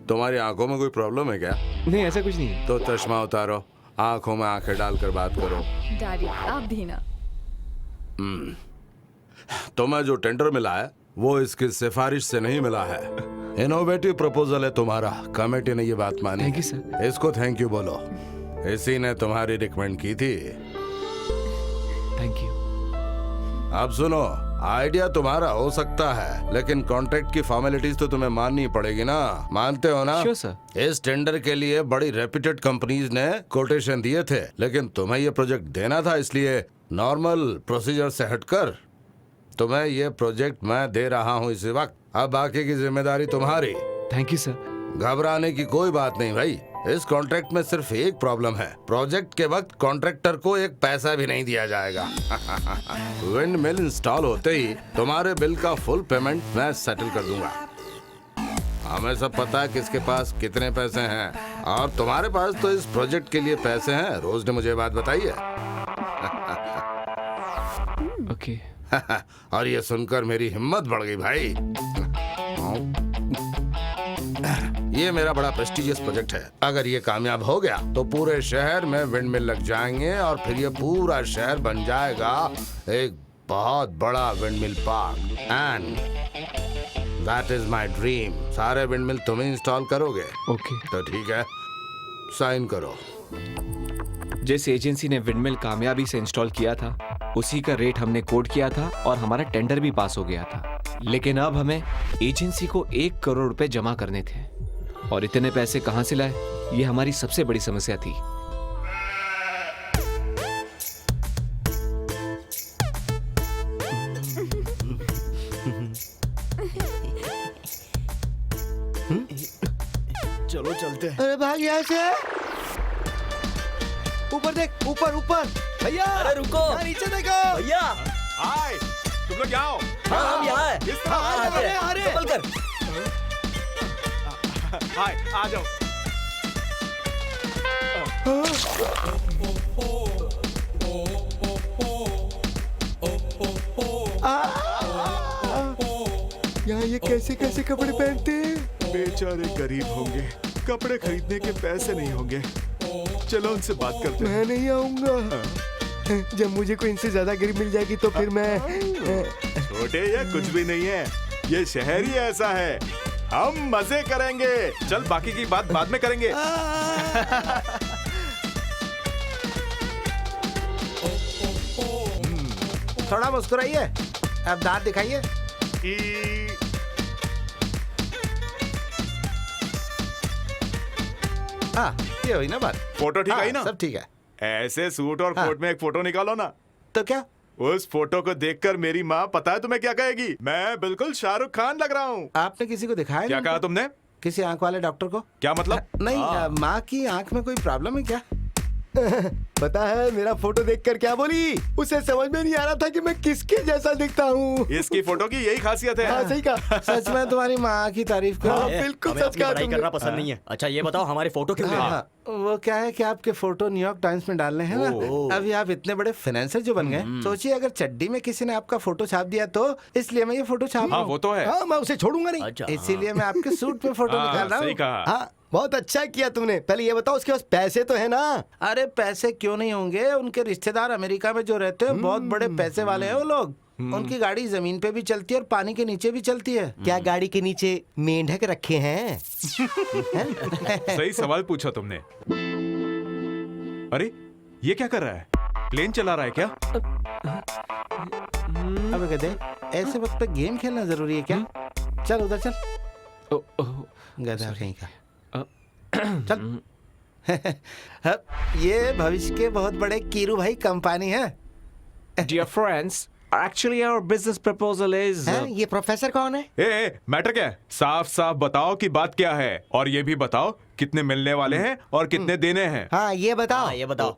तुम्हारी आंखों में कोई प्रॉब्लम है क्या? नहीं, ऐसा कुछ नहीं है। तो चश्मा उतारो, आंखों में आंखें डालकर बात करो। डैडी आप भी ना। तुम्हें जो टेंडर मिला है वो इसकी सिफारिश से नहीं मिला है। इनोवेटिव प्रपोजल है तुम्हारा, कमेटी ने ये बात मानी। Thank you sir. इसको थैंक यू बोलो, इसी ने तुम्हारी रिकमेंड की थी। Thank you. अब सुनो, आइडिया तुम्हारा हो सकता है, लेकिन कॉन्ट्रैक्ट की फॉर्मेलिटीज तो तुम्हें माननी पड़ेगी ना। मानते हो ना? Sure sir. इस टेंडर के लिए बड़ी रेप्यूटेड कंपनीज ने कोटेशन दिए थे, लेकिन तुम्हें ये प्रोजेक्ट देना था, इसलिए नॉर्मल प्रोसीजर से हटकर तुम्हें ये प्रोजेक्ट मैं दे रहा हूँ इसी वक्त। अब बाकी की जिम्मेदारी तुम्हारी। Thank you sir. घबराने की कोई बात नहीं भाई। इस कॉन्ट्रैक्ट में सिर्फ एक प्रॉब्लम है, प्रोजेक्ट के वक्त कॉन्ट्रैक्टर को एक पैसा भी नहीं दिया जाएगा। विंड मिल इंस्टॉल होते ही तुम्हारे बिल का फुल पेमेंट मैं सेटल कर दूंगा। हमें सब पता है किसके पास कितने पैसे हैं, और तुम्हारे पास तो इस प्रोजेक्ट के लिए पैसे हैं। रोज ने मुझे बात बताई है। ओके। और ये सुनकर मेरी हिम्मत बढ़ गई भाई। ये मेरा बड़ा प्रेस्टिजियस प्रोजेक्ट है। अगर ये कामयाब हो गया तो पूरे शहर में विंडमिल लग जाएंगे और फिर ये पूरा शहर बन जाएगा एक बहुत बड़ा windmill park. And that is my dream. सारे विंडमिल तुम इंस्टॉल करोगे? ओके। तो ठीक है, साइन करो। जिस एजेंसी ने विंडमिल कामयाबी से इंस्टॉल किया था, उसी का रेट हमने कोड किया था और हमारा टेंडर भी पास हो गया था। लेकिन अब हमें एजेंसी को 1 करोड़ रुपए जमा करने थे, और इतने पैसे कहां से लाए, ये हमारी सबसे बड़ी समस्या थी। चलो चलते हैं। अरे भाग यहाँ से। ऊपर देख, ऊपर ऊपर। भैया अरे रुको, यहाँ नीचे देखो। भैया। हाय, तुम लोग यहाँ आओ। हाँ हम यहाँ हैं। इस तरफ हाँ, आओ। अरे चप्पल कर। हाय, आ जाओ। यहाँ ये कैसे कैसे कपड़े पहनते हैं? बेचारे गरीब होंगे, कपड़े खरीदने के पैसे नहीं होंगे। चलो उनसे बात करते हैं। मैं नहीं आऊंगा। जब मुझे कोई इनसे ज्यादा गरीब मिल जाएगी तो फिर मैं छोटे या कुछ भी नहीं है, ये शहर ही ऐसा है। हम मजे करेंगे। चल बाकी की बात बाद में करेंगे। थोड़ा मुस्कुराइए, अब दांत दिखाइए। हाँ, ये हुई ना बात। फोटो ठीक हाँ, आई ना? सब ठीक है। ऐसे सूट और कोट में एक फोटो निकालो ना। तो क्या? उस फोटो को देखकर मेरी माँ पता है तुम्हें क्या कहेगी? मैं बिल्कुल शाहरुख खान लग रहा हूँ। आपने किसी को दिखाया? क्या कहा तुमने? किसी आंख वाले डॉक्टर को? क्या मतलब? नहीं, माँ की आंख में कोई प्रॉब्लम है क्या? पता है मेरा फोटो देखकर क्या बोली? उसे समझ में नहीं आ रहा था कि मैं किसके जैसा दिखता हूँ। इसकी फोटो की यही खासियत है। हाँ, सही कहा। सच में तुम्हारी माँ की तारीफ करो। हाँ, बिल्कुल सच कहा तुमने। करना पसंद नहीं है। अच्छा ये बताओ हमारी फोटो क्यों ले रहे हो? वो क्या है कि आपके फोटो न्यूयॉर्क टाइम्स में डालने हैं ना। अभी आप इतने बड़े फाइनेंसर जो बन गए, सोचिए अगर चड्डी में किसी ने आपका फोटो छाप दिया तो इसलिए मैं ये फोटो छाप हाँ वो तो है। हाँ, मैं उसे छोड़ूंगा नहीं। अच्छा, इसीलिए मैं आपके सूट पे फोटो निकाल रहा सही हूँ। कहा। हाँ, बहुत अच्छा किया तुमने। पहले ये बताओ उसके पास पैसे तो है ना? अरे पैसे क्यों नहीं होंगे, उनके रिश्तेदार अमेरिका में जो रहते हैं बहुत बड़े पैसे वाले हैं वो लोग। उनकी गाड़ी जमीन पे भी चलती है और पानी के नीचे भी चलती है। क्या गाड़ी के नीचे मेंढक रखे हैं? सही सवाल पूछा तुमने। अरे ये क्या कर रहा है? प्लेन चला रहा है क्या? अब कहते ऐसे वक्त पे गेम खेलना जरूरी है क्या? चल उधर चल, गधा कहीं का। चल। ये भविष्य के बहुत बड़े कीरू भाई कंपनी है। Dear friends, actually our business proposal is. ये प्रोफेसर कौन है? ए, मैटर क्या है? साफ साफ बताओ कि बात क्या है, और ये भी बताओ कितने मिलने वाले हैं और कितने देने हैं। हाँ ये बताओ। हाँ ये बताओ।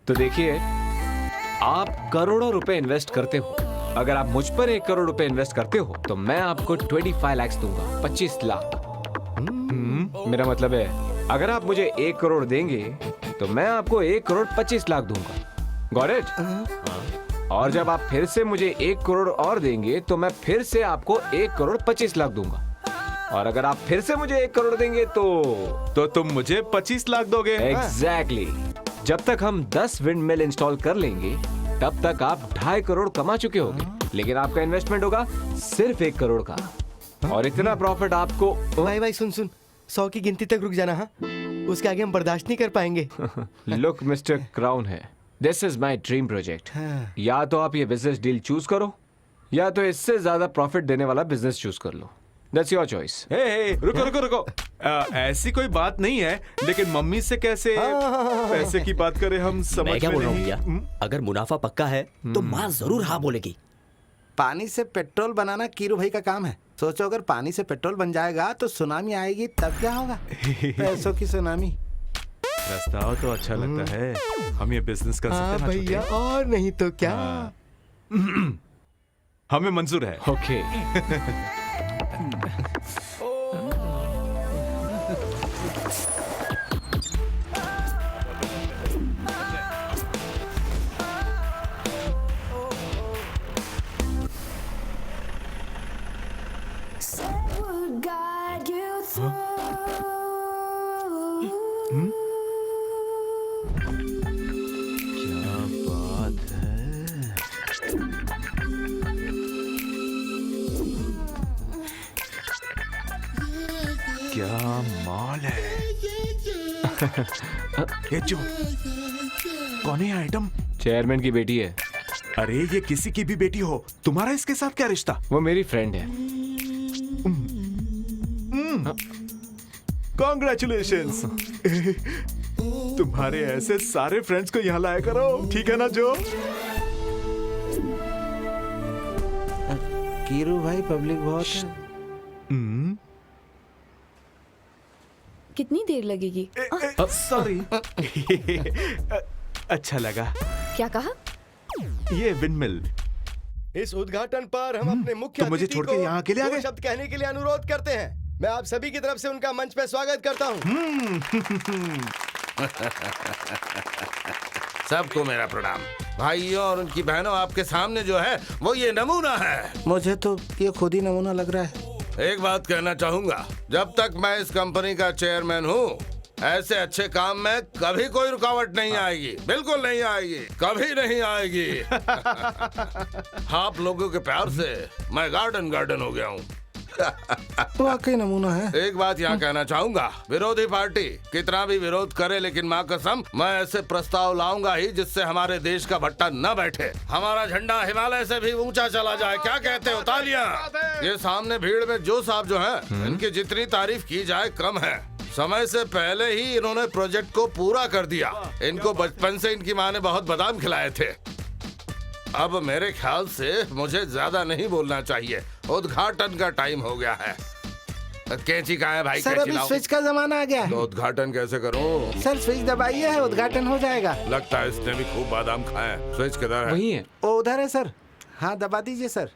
तो देखिए, आप करोड़ों रुपए इन्वेस्ट करते हो। अगर आप मुझ पर 1 करोड़ रुपए इन्वेस्ट करते हो तो मैं आपको 25 लाख दूंगा, 25 लाख। मेरा मतलब है अगर आप मुझे 1 करोड़ देंगे तो मैं आपको 1 करोड़ 25 लाख दूंगा। Got it? और जब आप फिर से मुझे 1 करोड़ और देंगे तो मैं फिर से आपको 1 करोड़ 25 लाख दूंगा। और अगर आप फिर से मुझे 1 करोड़ देंगे तो तुम मुझे 25 लाख दोगे? एग्जैक्टली। जब तक हम 10 विंड मिल इंस्टॉल कर लेंगे तब तक आप 2.5 करोड़ कमा चुके होंगे। लेकिन आपका इन्वेस्टमेंट होगा सिर्फ 1 करोड़ का, और इतना प्रॉफिट आपको। भाई सुन 100 की गिनती तक रुक जाना। हाँ, उसके आगे हम बर्दाश्त नहीं कर पाएंगे। लुक मिस्टर क्राउन है, this is my dream project. या तो आप ये बिजनेस डील चूज करो या तो इससे ज्यादा प्रॉफिट देने वाला बिजनेस चूज कर लो। That's your choice. रुको। ऐसी कोई बात नहीं है, लेकिन मम्मी से कैसे पैसे की बात करें हम समझ मैं क्या में बोल रहा हूँ नहीं। भैया, अगर मुनाफा पक्का है तो माँ जरूर हाँ बोलेगी। पानी से पेट्रोल बनाना कीरू भाई का काम है। सोचो अगर पानी से पेट्रोल बन जाएगा तो सुनामी आएगी, तब क्या होगा? पैसों की सुनामी। रास्ता तो अच्छा लगता है, हम ये बिजनेस कर सकते हैं ना भैया, और नहीं तो क्या। हमें मंजूर है। ओके। क्या बात है? क्या माल है। ये जो कौन है आइटम? चेयरमैन की बेटी है। अरे ये किसी की भी बेटी हो, तुम्हारा इसके साथ क्या रिश्ता? वो मेरी फ्रेंड है। कॉन्ग्रेचुलेशंस। तुम्हारे ऐसे सारे फ्रेंड्स को यहाँ लाया करो, ठीक है ना जो? कीरू भाई पब्लिक बहुत है। कितनी देर लगेगी? सॉरी। अच्छा लगा। क्या कहा? ये विंडमिल। इस उद्घाटन पर हम अपने मुख्य तो मुझे अतिथि छोड़ के को यहाँ अकेले आ दो गए? शब्द कहने के लिए अनुरोध करते हैं। मैं आप सभी की तरफ से उनका मंच पे स्वागत करता हूँ। सबको मेरा प्रणाम। भाइयों और उनकी बहनों, आपके सामने जो है वो ये नमूना है। मुझे तो ये खुद ही नमूना लग रहा है। एक बात कहना चाहूंगा, जब तक मैं इस कंपनी का चेयरमैन हूँ, ऐसे अच्छे काम में कभी कोई रुकावट नहीं आएगी। बिल्कुल नहीं आएगी, कभी नहीं आएगी। आप लोगों के प्यार से मैं गार्डन हो गया हूँ। वाकई नमूना है। एक बात यहाँ कहना चाहूंगा, विरोधी पार्टी कितना भी विरोध करे, लेकिन माँ कसम मैं ऐसे प्रस्ताव लाऊंगा ही जिससे हमारे देश का भट्टा न बैठे, हमारा झंडा हिमालय से भी ऊंचा चला जाए। क्या कहते हो? तालियां। ये सामने भीड़ में जो साहब जो हैं, इनकी जितनी तारीफ की जाए कम है। समय से पहले ही इन्होंने प्रोजेक्ट को पूरा कर दिया। इनको बचपन से इनकी माँ ने बहुत बादाम खिलाए थे। अब मेरे ख्याल से मुझे ज्यादा नहीं बोलना चाहिए। उद्घाटन का टाइम हो गया है। कैंची कहाँ है भाई? सर अभी स्विच का जमाना आ गया है। तो उद्घाटन कैसे करूं? सर स्विच दबाइए है, उद्घाटन हो जाएगा। लगता है इसने भी खूब बादाम खाए। स्विच किधर है? वही है। वो उधर है सर। हाँ दबा दीजिए सर।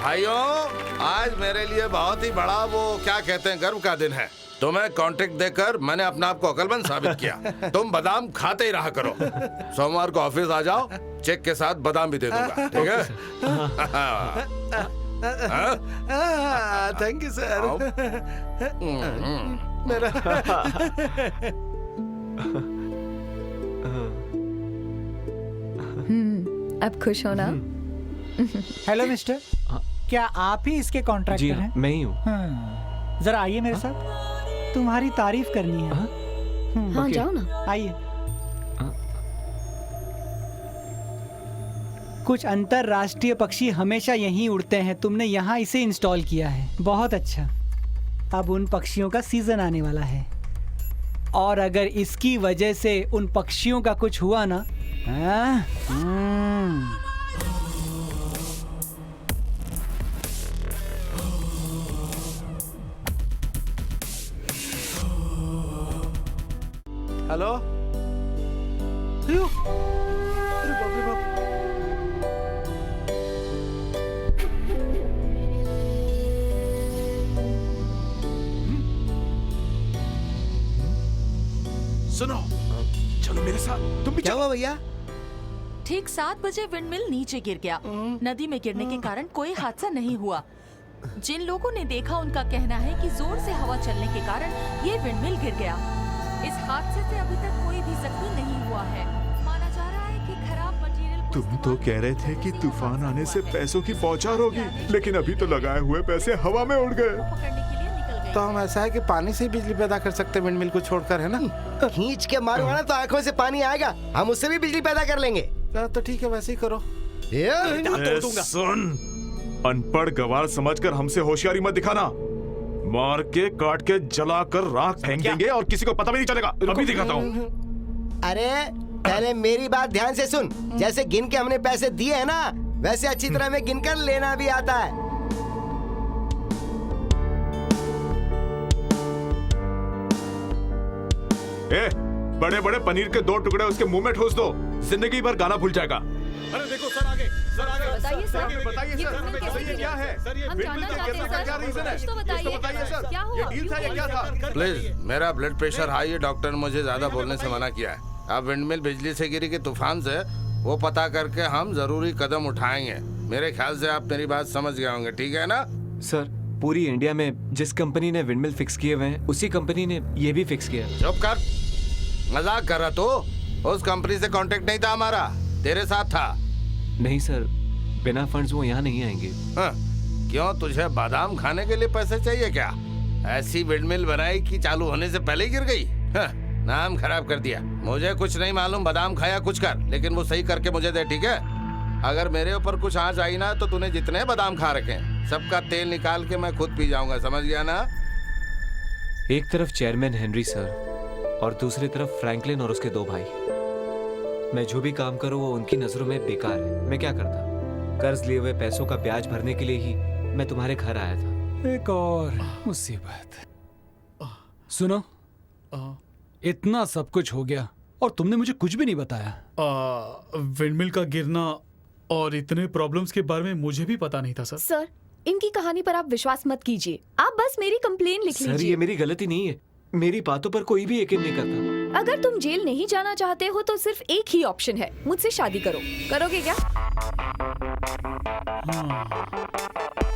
भाइयों, आज मेरे लिए बहुत ही बड़ा वो क्या कहते हैं गर्व का दिन है। तुम्हें कॉन्ट्रैक्ट देकर मैंने अपने आप को अकलमंद साबित किया। तुम बादाम खाते ही रहा करो। सोमवार को ऑफिस आ जाओ, चेक के साथ बादाम भी दे दूंगा। ठीक है? Thank you sir. मेरा अब खुश हो ना? हेलो मिस्टर, क्या आप ही इसके कॉन्ट्रैक्टर जी हैं? मैं ही हूँ। जरा आइए मेरे साथ, तुम्हारी तारीफ करनी है। हाँ जाओ ना। आइए। कुछ अंतरराष्ट्रीय पक्षी हमेशा यहीं उड़ते हैं, तुमने यहाँ इसे इंस्टॉल किया है। बहुत अच्छा। अब उन पक्षियों का सीजन आने वाला है, और अगर इसकी वजह से उन पक्षियों का कुछ हुआ ना, हेलो। अरे बाप रे बाप। सुनो, चलो मेरे साथ। तुम भी क्या हुआ भैया? ठीक 7 बजे विंडमिल नीचे गिर गया। नदी में गिरने के कारण कोई हादसा नहीं हुआ। जिन लोगों ने देखा उनका कहना है कि जोर से हवा चलने के कारण ये विंडमिल गिर गया। इस हादसे से अभी तक कोई भी जख्मी नहीं हुआ है। माना जा रहा है कि खराब मटेरियल। तुम तो कह रहे थे कि तूफान आने से पैसों की बौछार होगी, लेकिन अभी तो लगाए हुए पैसे हवा में उड़ गए। पकड़ने के लिए निकल गए। तो हम ऐसा है कि पानी से बिजली पैदा कर सकते हैं विंडमिल को छोड़कर, है ना? खींच के मारूंगा ना तो आंखों से पानी आएगा, हम उससे भी बिजली पैदा कर लेंगे। तो ठीक है, वैसे ही करो। सुन, अनपढ़ गवार समझकर हमसे होशियारी मत दिखाना। मार के काट के जला कर राख फेंक देंगे और किसी को पता भी नहीं चलेगा। अभी दिखाता हूँ। अरे पहले मेरी बात ध्यान से सुन। जैसे गिन के हमने पैसे दिए हैं ना, वैसे अच्छी तरह में गिनकर लेना भी आता है। ए, बड़े बड़े पनीर के 2 टुकड़े उसके मुंह में ठूस दो, जिंदगी भर गाना भूल जाएगा। अरे देखो सर, आगे सर, आगे बताइए सर, बताइए ये सर, विंडमिल कैसे ये क्या है सर? ये हम विंडमिल जानना के गिरने का चाहते क्या हैं रीजन है? सर। कुछ तो बताइए सर, क्या हुआ? ये डील था या क्या था? प्लीज, मेरा ब्लड प्रेशर हाई है, डॉक्टर ने मुझे ज्यादा बोलने से मना किया है। अब विंडमिल बिजली से गिरी कि तूफान से, वो पता करके हम जरूरी कदम उठाएंगे। मेरे ख्याल से आप मेरी बात समझ गए होंगे, ठीक है ना? सर, पूरी इंडिया में जिस कंपनी ने विंडमिल फिक्स किए हुए हैं, उसी कंपनी ने ये भी फिक्स किया। चुप कर, मजाक कर रहा तो? उस कंपनी से कांटेक्ट नहीं था हमारा, तेरे साथ था। नहीं सर, बिना फंड्स वो यहाँ नहीं आएंगे। हाँ, क्यों, तुझे बादाम खाने के लिए पैसे चाहिए क्या? ऐसी विंडमिल बनाई कि चालू होने से पहले ही गिर गई। हाँ, नाम खराब कर दिया। मुझे कुछ नहीं मालूम बादाम खाया कुछ कर, लेकिन वो सही करके मुझे दे, ठीक है? अगर मेरे ऊपर कुछ आंच आई ना तो तूने जितने बादाम खा रखे हैं सबका तेल निकाल के मैं खुद पी जाऊंगा, समझ गया ना? एक तरफ चेयरमैन हेनरी सर और दूसरी तरफ फ्रैंकलिन और उसके 2 भाई। मैं जो भी काम करूं वो उनकी नजरों में बेकार है। मैं क्या करता? कर्ज लिए हुए पैसों का ब्याज भरने के लिए ही मैं तुम्हारे घर आया था। एक और मुसीबत। सुनो, इतना सब कुछ हो गया और तुमने मुझे कुछ भी नहीं बताया। विंडमिल का गिरना और इतने प्रॉब्लम्स के बारे में मुझे भी पता नहीं था सर। सर, इनकी कहानी पर आप विश्वास मत कीजिए। आप बस मेरी कंप्लेन लिख सर, लीजिए। ये मेरी गलती नहीं है। मेरी बातों पर कोई भी यकीन नहीं करता। अगर तुम जेल नहीं जाना चाहते हो तो सिर्फ एक ही ऑप्शन है, मुझसे शादी करो। करोगे क्या?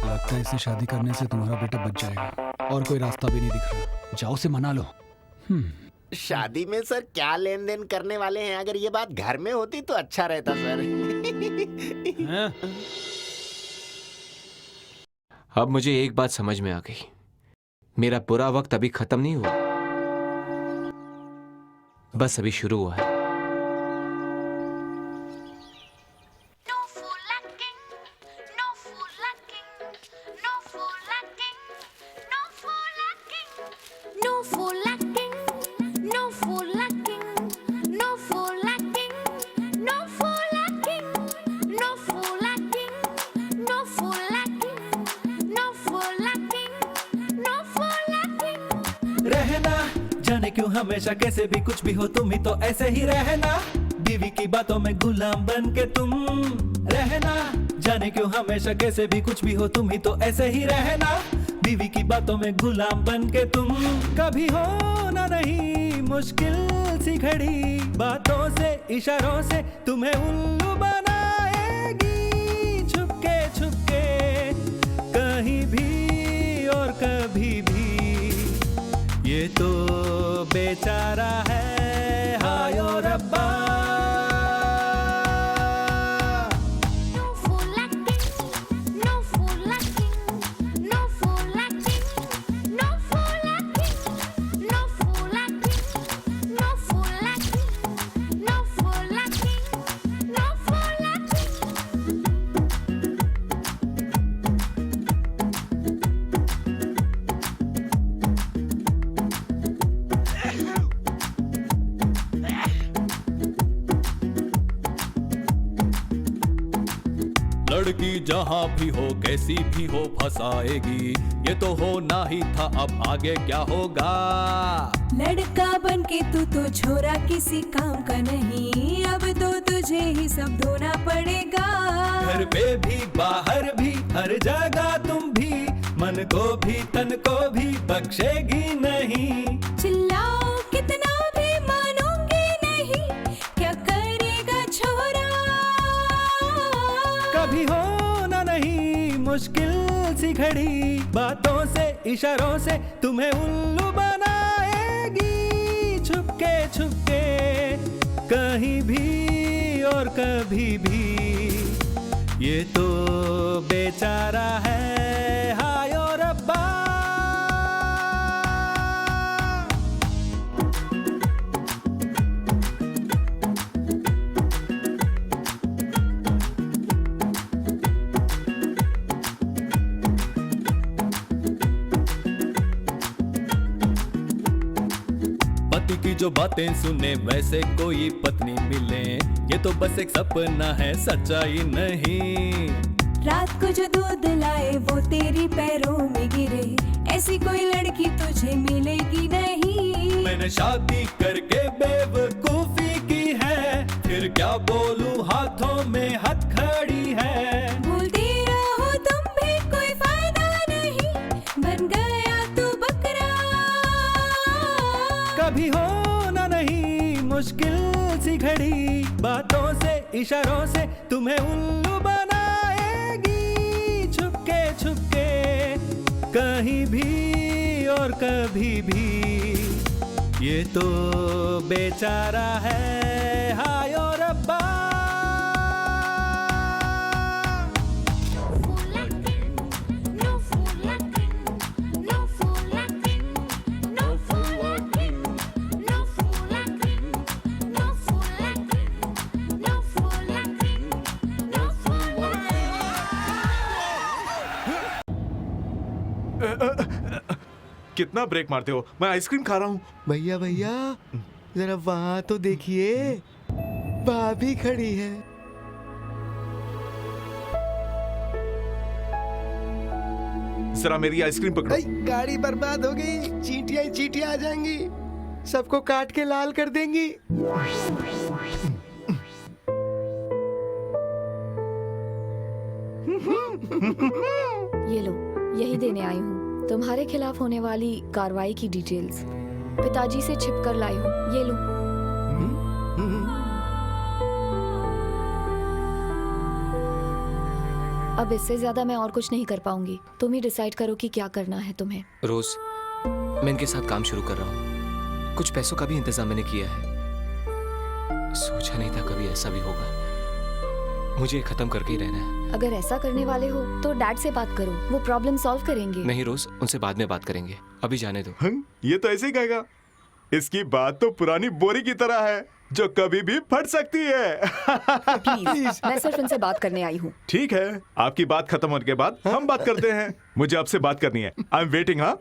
लगता है इसे शादी करने से तुम्हारा बेटा बच जाएगा और कोई रास्ता भी नहीं दिख रहा। जाओ से मना लो। शादी में सर क्या लेन देन करने वाले हैं? अगर ये बात घर में होती तो अच्छा रहता सर। अब मुझे एक बात समझ में आ गई। मेरा बुरा वक्त अभी खत्म नहीं हुआ, बस अभी शुरू हुआ है। क्यों हमेशा कैसे भी कुछ भी हो तुम ही तो ऐसे ही रहना। बीवी की बातों में गुलाम बन के तुम रहना। जाने क्यों हमेशा कैसे भी कुछ भी हो तुम ही तो ऐसे ही रहना। बीवी की बातों में गुलाम बन के तुम कभी हो ना नहीं मुश्किल सी घड़ी। बातों से इशारों से तुम्हें उल्लू बनाएगी। छुपके छुपके कहीं भी और कभी भी। ये तो बेचारा है हाय ओ रब्बा। लड़की जहाँ भी हो कैसी भी हो फंसाएगी। ये तो होना ही था, अब आगे क्या होगा। लड़का बन के तू तो छोरा किसी काम का नहीं। अब तो तुझे ही सब धोना पड़ेगा। घर पे भी बाहर भी हर जगह तुम भी। मन को भी तन को भी बख्शेगी नहीं। चिल्लाओ कितना भी मानोगे नहीं। क्या करेगा छोरा। कभी हो ना नहीं मुश्किल सी घड़ी। बातों से इशारों से तुम्हें उल्लू बनाएगी। छुपके छुपके कहीं भी और कभी भी। ये तो बेचारा है हाय ओ रब्बा। पति की जो बातें सुने वैसे कोई पत्नी मिले। ये तो बस एक सपना है सच्चाई नहीं। रात को जो दूध लाए वो तेरी पैरों में गिरे। ऐसी कोई लड़की तुझे मिलेगी नहीं। मैंने शादी करके बेवकूफी की है। फिर क्या बोलूं हाथों में हथकड़ी है। भूलती रहो तुम भी कोई फायदा नहीं। बन गया तू बकरा। कभी हो ना नहीं मुश्किल सी घड़ी। बातों से इशारों से तुम्हें उल्लू बनाएगी। छुपके छुपके कहीं भी और कभी भी। ये तो बेचारा है हाय ओ रब्बा। कितना ब्रेक मारते हो? मैं आइसक्रीम खा रहा हूँ। भैया भैया जरा वहाँ तो देखिए। भाभी खड़ी है। जरा मेरी आइसक्रीम पकड़ो। गाड़ी बर्बाद हो गई, चींटियां चींटियां आ जाएंगी, सबको काट के लाल कर देंगी। ये लो, यही देने आई हूँ तुम्हारे खिलाफ होने वाली कार्रवाई की डिटेल्स। पिताजी से छिप कर लाई हूँ, ये लो। अब इससे ज्यादा मैं और कुछ नहीं कर पाऊंगी। तुम ही डिसाइड करो कि क्या करना है तुम्हें। रोज, मैं इनके साथ काम शुरू कर रहा हूँ। कुछ पैसों का भी इंतजाम मैंने किया है। सोचा नहीं था कभी ऐसा भी होगा। मुझे खत्म करके ही रहना है। अगर ऐसा करने वाले हो तो डैड से बात करो, वो प्रॉब्लम सॉल्व करेंगे। नहीं रोज, उनसे बाद में बात करेंगे, अभी जाने दो। ये तो ऐसे ही कहेगा। इसकी बात तो पुरानी बोरी की तरह है जो कभी भी फट सकती है। प्लीज, मैं सिर्फ उनसे बात करने आई हूँ। ठीक है, आपकी बात खत्म होने के बाद हम बात करते हैं। मुझे आपसे बात करनी है। I am waiting. हाँ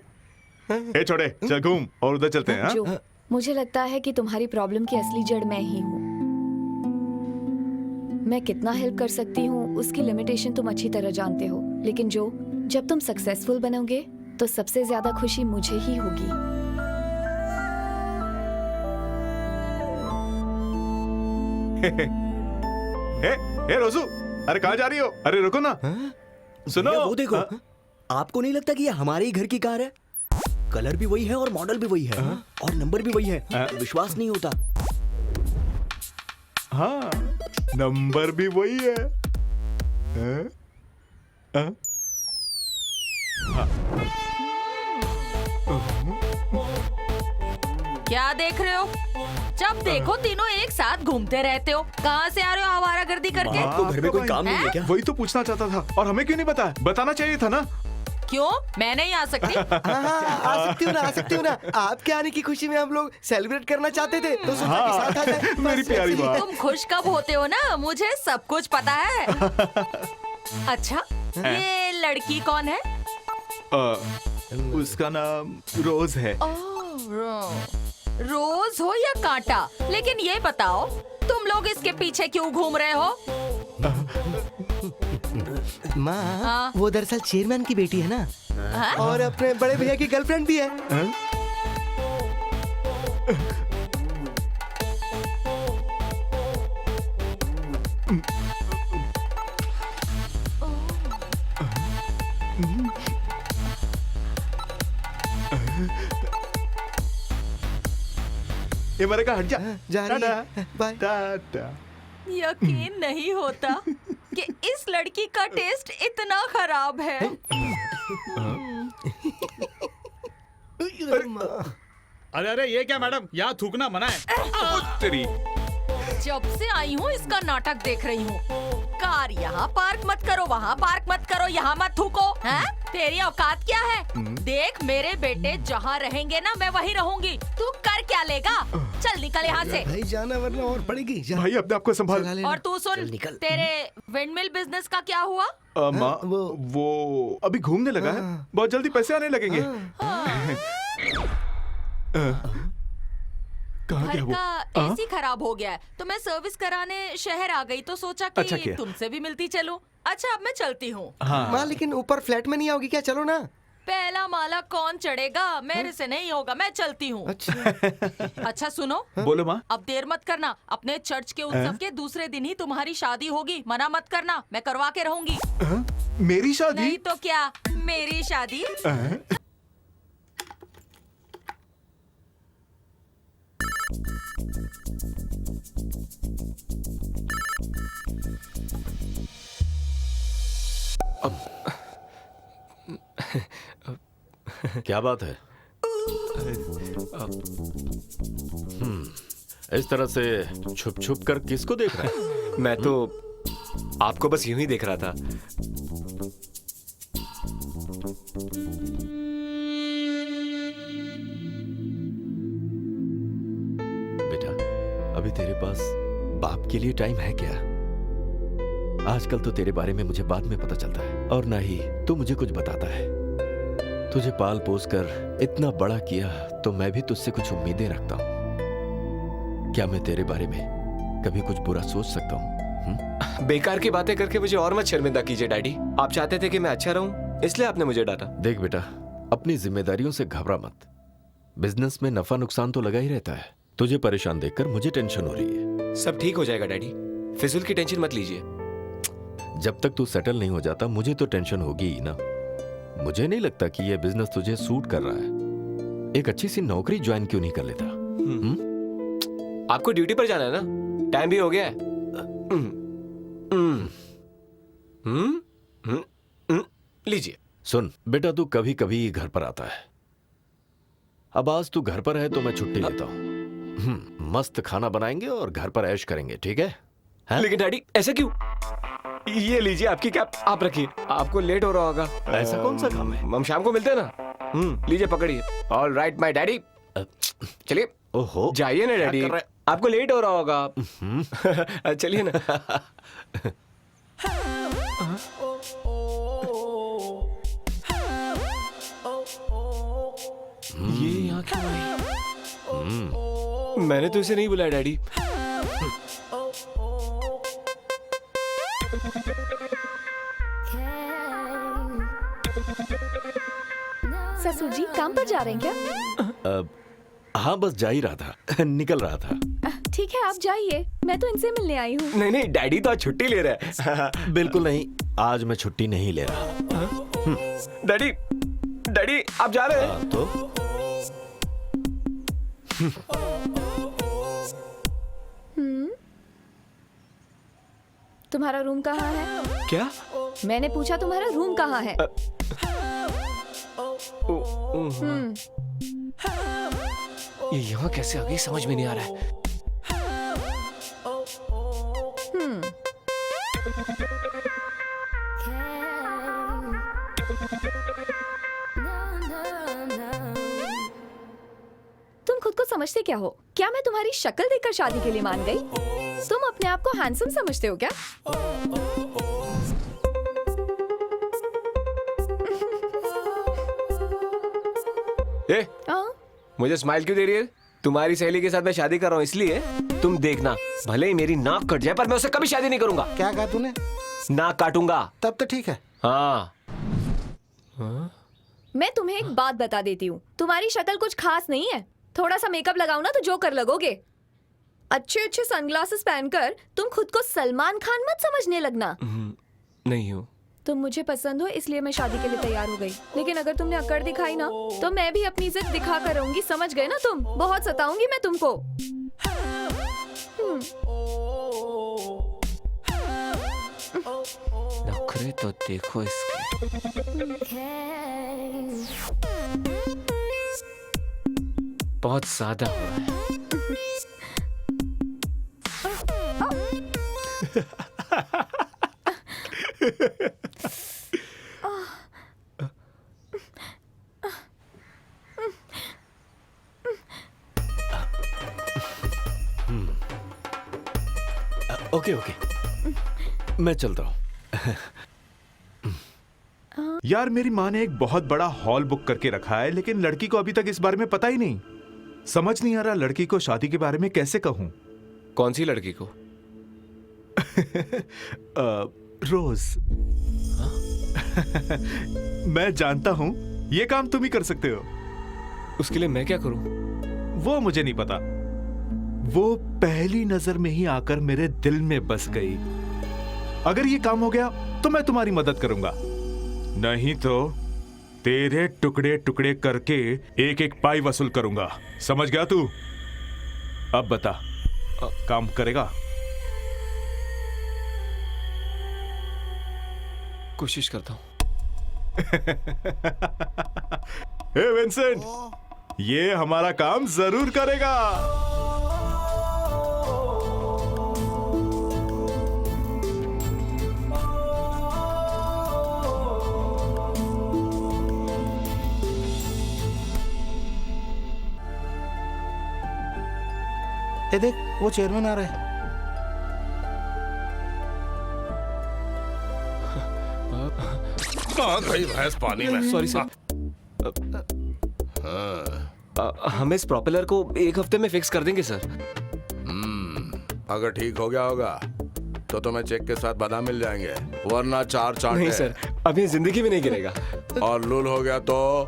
ए छोड़े, चल घूम और उधर चलते हैं। जो, मुझे लगता है कि तुम्हारी प्रॉब्लम की असली जड़ मैं ही हूँ। मैं कितना हेल्प कर सकती हूँ उसकी लिमिटेशन तुम अच्छी तरह जानते हो, लेकिन जो जब तुम सक्सेसफुल बनोगे तो सबसे ज्यादा खुशी मुझे ही होगी। हे रोजू, अरे कहाँ जा रही हो? अरे रुको ना। सुनो, वो देखो, आपको नहीं लगता कि ये हमारे ही घर की कार है? कलर भी वही है और मॉडल भी वही है और नंबर भी वही है। विश्वास नहीं होता। हाँ, नंबर भी वही है। क्या देख रहे हो? जब देखो तीनों एक साथ घूमते रहते हो। कहाँ से आ रहे हो आवारागर्दी करके? आपको घर में कोई काम नहीं है क्या? वही तो पूछना चाहता था, और हमें क्यों नहीं बताया? बताना चाहिए था ना। क्यों, मैं नहीं आ सकती? आ सकती हूँ ना, आ सकती हूँ ना। आपके आने की खुशी में हम लोग सेलिब्रेट करना चाहते थे, तो सोचा कि साथ आ जाए। मेरी प्यारी बात। तुम खुश कब होते हो ना, मुझे सब कुछ पता है। अच्छा, ये लड़की कौन है? उसका नाम रोज है। रोज हो या कांटा, लेकिन ये बताओ तुम लोग इसके पीछे क्यों घूम रहे हो? माँ, वो दरअसल चेयरमैन की बेटी है ना। हाँ? और अपने बड़े भैया की गर्लफ्रेंड भी है। ये मेरे का हट जा। जा रही है। बाय। टाटा। यकीन नहीं होता कि इस लड़की का टेस्ट इतना खराब है। अरे अरे, ये क्या मैडम, यहाँ थूकना मना है। तेरी जब से आई हूँ इसका नाटक देख रही हूँ। कार यहाँ पार्क मत करो, वहाँ पार्क मत करो, यहाँ मत थूको। हैं? तेरी औकात क्या है? देख, मेरे बेटे जहाँ रहेंगे ना मैं वहीं रहूंगी। तू कर क्या लेगा? चल निकल यहाँ से। भाई जाना वरना और पड़ेगी। भाई अपने आप को संभाल। और तू सुन, तेरे विंडमिल बिजनेस का क्या हुआ? माँ, वो अभी घूमने लगा है। बहुत जल्दी पैसे आने लगेंगे। कहाँ घर गया वो? का एसी खराब हो गया है, तो मैं सर्विस कराने शहर आ गई, तो सोचा कि अच्छा किया। तुमसे भी मिलती चलूं। अच्छा, अब मैं चलती हूँ। माँ, लेकिन ऊपर फ्लैट में नहीं आओगी क्या? चलो ना। पहला माला कौन चढ़ेगा? मेरे से नहीं होगा, मैं चलती हूँ। अच्छा सुनो, बोलो माँ। अब देर मत करना। अपने चर्च के उत्सव के दूसरे दिन ही तुम्हारी शादी होगी। मना मत करना, मैं करवा के रहूंगी। मेरी शादी? नहीं तो क्या, मेरी शादी। क्या बात है? इस तरह से छुप छुप कर किसको देख रहा है? मैं तो आपको बस यूं ही देख रहा था। बेटा, अभी तेरे पास बाप के लिए टाइम है क्या? आजकल तो तेरे बारे में मुझे बाद में पता चलता है, और ना ही तू मुझे कुछ बताता है। तुझे पाल पोस कर इतना बड़ा किया तो मैं भी तुझसे कुछ उम्मीदें रखता हूं। क्या मैं तेरे बारे में कभी कुछ बुरा सोच सकता हूँ? बेकार की बातें करके मुझे और मत शर्मिंदा कीजिए डैडी। आप चाहते थे कि मैं अच्छा रहूं, इसलिए आपने मुझे डांटा। देख बेटा, अपनी जिम्मेदारियों से घबरा मत। बिजनेस में नफा नुकसान तो लगा ही रहता है। तुझे परेशान देखकर मुझे टेंशन हो रही है। सब ठीक हो जाएगा डैडी, फिजूल की टेंशन मत लीजिए। जब तक तू सेटल नहीं हो जाता मुझे तो टेंशन होगी ही ना। मुझे नहीं लगता कि यह बिजनेस तुझे सूट कर रहा है। एक अच्छी सी नौकरी ज्वाइन क्यों नहीं कर लेता? आपको ड्यूटी पर जाना है ना, टाइम भी हो गया है। लीजिए। सुन बेटा, तू कभी कभी घर पर आता है। अब आज तू घर पर है तो मैं छुट्टी लेता हूँ। मस्त खाना बनाएंगे और घर पर ऐश करेंगे, ठीक है? लेकिन डैडी ऐसा क्यों? ये लीजिए आपकी कैप, आप रखिए, आपको लेट हो रहा होगा। ऐसा कौन सा काम है? हम शाम को मिलते हैं ना। लीजिए पकड़िए। All right my daddy. चलिए। ओहो, जाइए ना डैडी, आपको लेट हो रहा होगा। चलिए ना। ये यहाँ क्यों आई? मैंने तो इसे नहीं बुलाया डैडी। ससुर जी काम पर जा रहे हैं क्या? हाँ बस जा ही रहा था, निकल रहा था। ठीक है आप जाइए, मैं तो इनसे मिलने आई हूँ। नहीं नहीं, डैडी तो आज छुट्टी ले रहे हैं। बिल्कुल नहीं, आज मैं छुट्टी नहीं ले रहा। डैडी, डैडी आप जा रहे हैं? तो तुम्हारा रूम कहाँ है? क्या? मैंने पूछा तुम्हारा रूम कहाँ है? ये यहाँ कैसे आ गई समझ में नहीं आ रहा है। तुम खुद को समझते क्या हो? क्या मैं तुम्हारी शक्ल देखकर शादी के लिए मान गई? तुम अपने आप को हैंडसम समझते हो क्या? मुझे स्माइल क्यों दे रही है? तुम्हारी सहेली के साथ मैं शादी कर रहा हूँ इसलिए। तुम देखना, भले ही मेरी नाक कट जाए पर मैं उससे कभी शादी नहीं करूंगा। क्या कहा तूने? नाक काटूंगा। तब तो ठीक है। हाँ। मैं तुम्हें एक बात बता देती हूँ, तुम्हारी शक्ल कुछ खास नहीं है। थोड़ा सा मेकअप लगाओ ना तो जोकर लगोगे। अच्छे अच्छे सनग्लासेस पहनकर तुम खुद को सलमान खान मत समझने लगना। नहीं हूँ। तुम मुझे पसंद हो इसलिए मैं शादी के लिए तैयार हो गई, लेकिन अगर तुमने अकड़ दिखाई ना तो मैं भी अपनी इज्जत दिखा कर रहूंगी, समझ गए ना तुम? बहुत सताऊंगी मैं तुमको। नखरे तो देखो इसके, बहुत ज्यादा हुआ है। ओके ओके, मैं चलता हूँ। यार मेरी माँ ने एक बहुत बड़ा हॉल बुक करके रखा है, लेकिन लड़की को अभी तक इस बारे में पता ही नहीं। समझ नहीं आ रहा लड़की को शादी के बारे में कैसे कहूँ। कौन सी लड़की को? रोज। मैं जानता हूँ ये काम तुम ही कर सकते हो। उसके लिए मैं क्या करूँ? वो मुझे नहीं पता। वो पहली नजर में ही आकर मेरे दिल में बस गई। अगर ये काम हो गया तो मैं तुम्हारी मदद करूंगा, नहीं तो तेरे टुकड़े टुकड़े करके एक एक पाई वसूल करूंगा। समझ गया तू? अब बता, काम करेगा? कोशिश करता हूं। हे विंसेंट, ये हमारा काम जरूर करेगा। ये देख, वो चेयरमैन आ रहा है। कहाँ गई भैंस पानी में? Sorry sir. हम इस प्रोपेलर को एक हफ्ते में फिक्स कर देंगे सर। अगर ठीक हो गया होगा तो तुम्हें चेक के साथ बादाम मिल जाएंगे, वरना 4 चांटे। नहीं सर, अभी जिंदगी में नहीं गिरेगा। और लूल हो गया तो?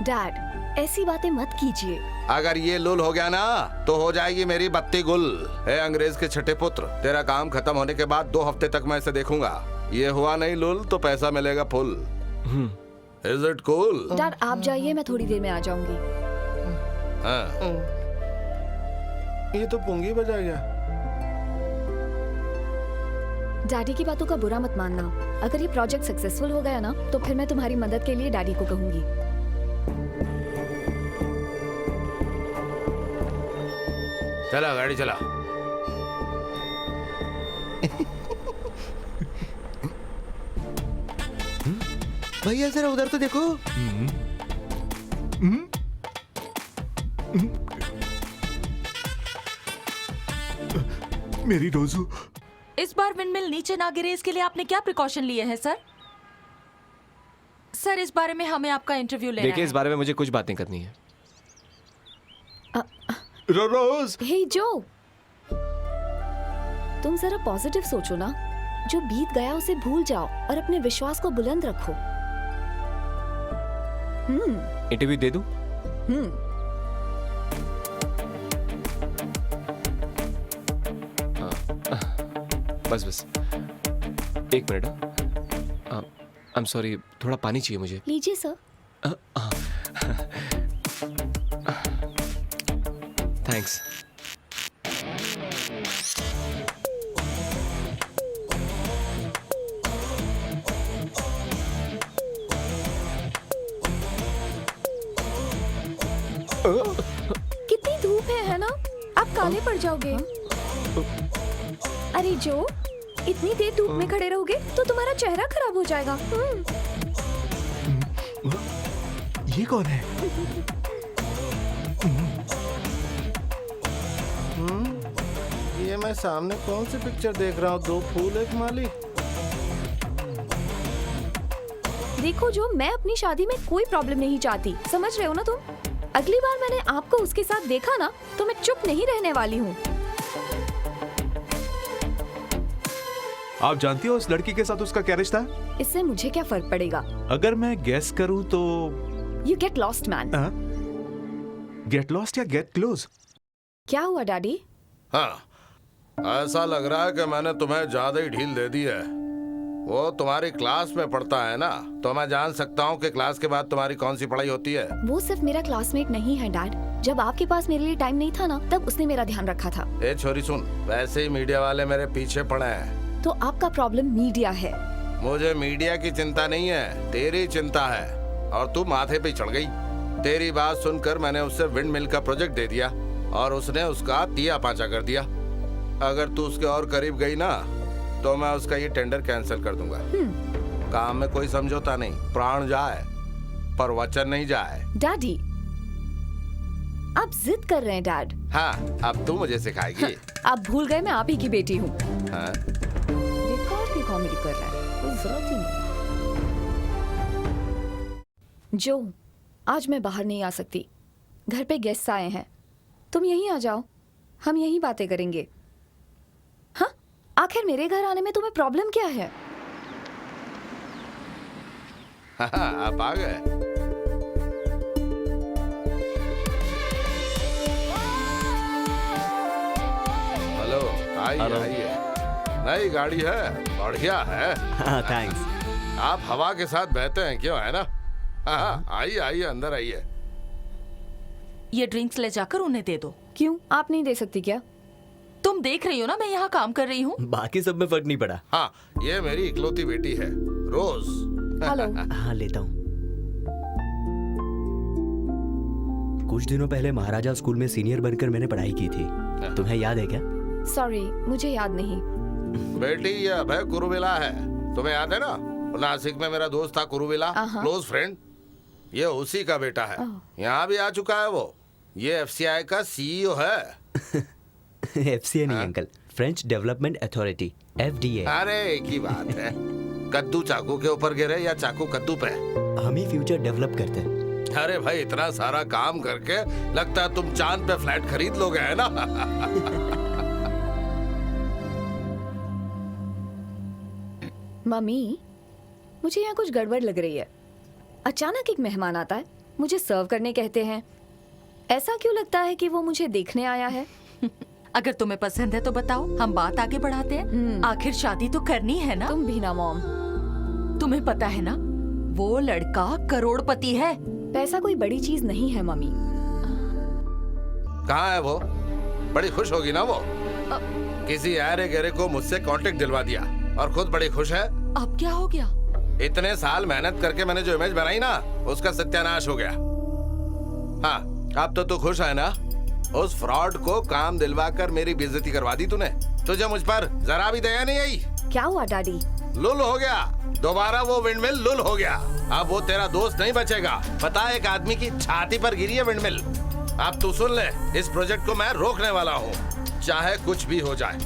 डैड ऐसी बातें मत कीजिए। अगर ये लूल हो गया ना तो हो जाएगी मेरी बत्ती गुल। है अंग्रेज के छठे पुत्र, तेरा काम खत्म होने के बाद 2 हफ्ते तक मैं इसे देखूंगा। ये हुआ नहीं लूल तो पैसा मिलेगा full. Is it cool? Dad आप जाइए, मैं थोड़ी देर में आ जाऊंगी। ये तो पुंगी बजा गया। डैडी की बातों का बुरा मत मानना। अगर ये प्रोजेक्ट सक्सेसफुल हो गया ना तो फिर मैं तुम्हारी मदद के लिए डैडी को कहूंगी। चला गाड़ी चला। भैया जरा उधर तो देखो। मेरी रोजू। इस बार विंडमिल नीचे ना गिरे इसके लिए आपने क्या प्रिकॉशन लिए हैं सर? सर इस बारे में हमें आपका इंटरव्यू लेना है। देखिए इस बारे में मुझे कुछ बातें करनी है। रोज। हे जो, तुम जरा पॉजिटिव सोचो ना। जो बीत गया उसे भूल जाओ और अपने विश्वास को बुलंद रखो। इंटरव्यू दे दूं? बस 1 मिनट। आई एम सॉरी, थोड़ा पानी चाहिए मुझे। लीजिए सर। थैंक्स। कितनी धूप है ना? आप काले पड़ जाओगे। अरे जो, इतनी देर धूप में खड़े रहोगे तो तुम्हारा चेहरा खराब हो जाएगा। ये कौन है? ये मैं सामने कौन सी पिक्चर देख रहा हूँ? 2 फूल 1 माली। देखो जो, मैं अपनी शादी में कोई प्रॉब्लम नहीं चाहती, समझ रहे हो ना तुम? अगली बार मैंने आपको उसके साथ देखा ना तो मैं चुप नहीं रहने वाली हूँ। आप जानती हो उस लड़की के साथ उसका क्या रिश्ता है? इससे मुझे क्या फर्क पड़ेगा? अगर मैं गेस करूं तो you get lost man. Get lost या गेट क्लोज? क्या हुआ डैडी? हाँ, ऐसा लग रहा है कि मैंने तुम्हें ज्यादा ही ढील दे दी है। वो तुम्हारी क्लास में पढ़ता है ना, तो मैं जान सकता हूँ कि क्लास के बाद तुम्हारी कौन सी पढ़ाई होती है? वो सिर्फ मेरा क्लासमेट नहीं है डैड। जब आपके पास मेरे लिए टाइम नहीं था ना, तब उसने मेरा ध्यान रखा था। ए छोरी सुन, वैसे ही मीडिया वाले मेरे पीछे पड़े हैं। तो आपका प्रॉब्लम मीडिया है। मुझे मीडिया की चिंता नहीं है, तेरी चिंता है। और तू माथे पे चढ़ गई। तेरी बात सुनकर मैंने उससे विंडमिल का प्रोजेक्ट दे दिया और उसने उसका तिया पांचा कर दिया। अगर तू उसके और करीब गई ना तो मैं उसका ये टेंडर कैंसिल कर दूंगा। काम में कोई समझौता नहीं, प्राण जाए पर वचन नहीं जाए। डैडी आप जिद कर रहे हैं डैड। हाँ, अब तू मुझे सिखाएगी। आप भूल गए मैं आप ही की बेटी हूँ। हाँ? रिकॉर्ड की कॉमेडी कर रहा है, कोई जरूरत ही नहीं। जो, आज मैं बाहर नहीं आ सकती, घर पे गेस्ट आए हैं। तुम यहीं आ जाओ, हम यहीं बातें करेंगे। हाँ, आखिर मेरे घर आने में तुम्हें प्रॉब्लम क्या है? हाँ, आप आ गए। हेलो, आइए। नई गाड़ी है, बढ़िया है। हाँ, थैंक्स। आप हवा के साथ बहते हैं क्यों, है ना? हाँ, आइए अंदर आइए। ये ड्रिंक्स ले जाकर उन्हें दे दो। क्यों, आप नहीं दे सकती क्या? तुम देख रही हो ना मैं यहाँ काम कर रही हूँ। बाकी सब में फर्क नहीं पड़ा। हाँ, ये मेरी इकलौती बेटी है, रोज। हेलो। हाँ, लेता हूँ। कुछ दिनों पहले महाराजा स्कूल में सीनियर बनकर मैंने पढ़ाई की थी, तुम्हें याद है क्या? सॉरी, मुझे याद नहीं। बेटी, ये अभय कुरुविला है, तुम्हें याद है ना? नासिक में मेरा दोस्त था कुरुविला, क्लोज फ्रेंड। ये उसी का बेटा है, यहाँ भी आ चुका है वो। ये एफसीआई का सीईओ है। एफसीआई नहीं uncle, French development authority, FDA. अरे एक ही बात है, कद्दू चाकू के ऊपर गिरे या चाकू कद्दू पे। हम ही फ्यूचर डेवलप करते हैं। अरे भाई इतना सारा काम करके लगता है तुम चांद पे फ्लैट खरीद लोगे, है ना? मम्मी, मुझे यहाँ कुछ गड़बड़ लग रही है। अचानक एक मेहमान आता है, मुझे सर्व करने कहते हैं। ऐसा क्यों लगता है कि वो मुझे देखने आया है? अगर तुम्हें पसंद है तो बताओ, हम बात आगे बढ़ाते हैं। आखिर शादी तो करनी है ना? तुम भी ना मॉम। तुम्हें पता है ना, वो लड़का करोड़पति है। पैसा कोई बड़ी चीज नहीं है मम्मी। कहाँ है वो? बड़ी खुश होगी ना वो। किसी अरे गहरे को मुझसे कांटेक्ट दिलवा दिया और खुद बड़ी खुश है। अब क्या हो गया? इतने साल मेहनत करके मैंने जो इमेज बनाई ना, उसका सत्यानाश हो गया। हाँ, अब तो तू खुश है ना? उस फ्रॉड को काम दिलवाकर मेरी बेइज्जती करवा दी तूने। तुझे मुझ पर जरा भी दया नहीं आई। क्या हुआ डैडी? लुल हो गया, दोबारा वो विंडमिल लुल हो गया। अब वो तेरा दोस्त नहीं बचेगा। पता है, एक आदमी की छाती पर गिरी है विंडमिल। अब तू सुन ले, इस प्रोजेक्ट को मैं रोकने वाला हूँ, चाहे कुछ भी हो जाए।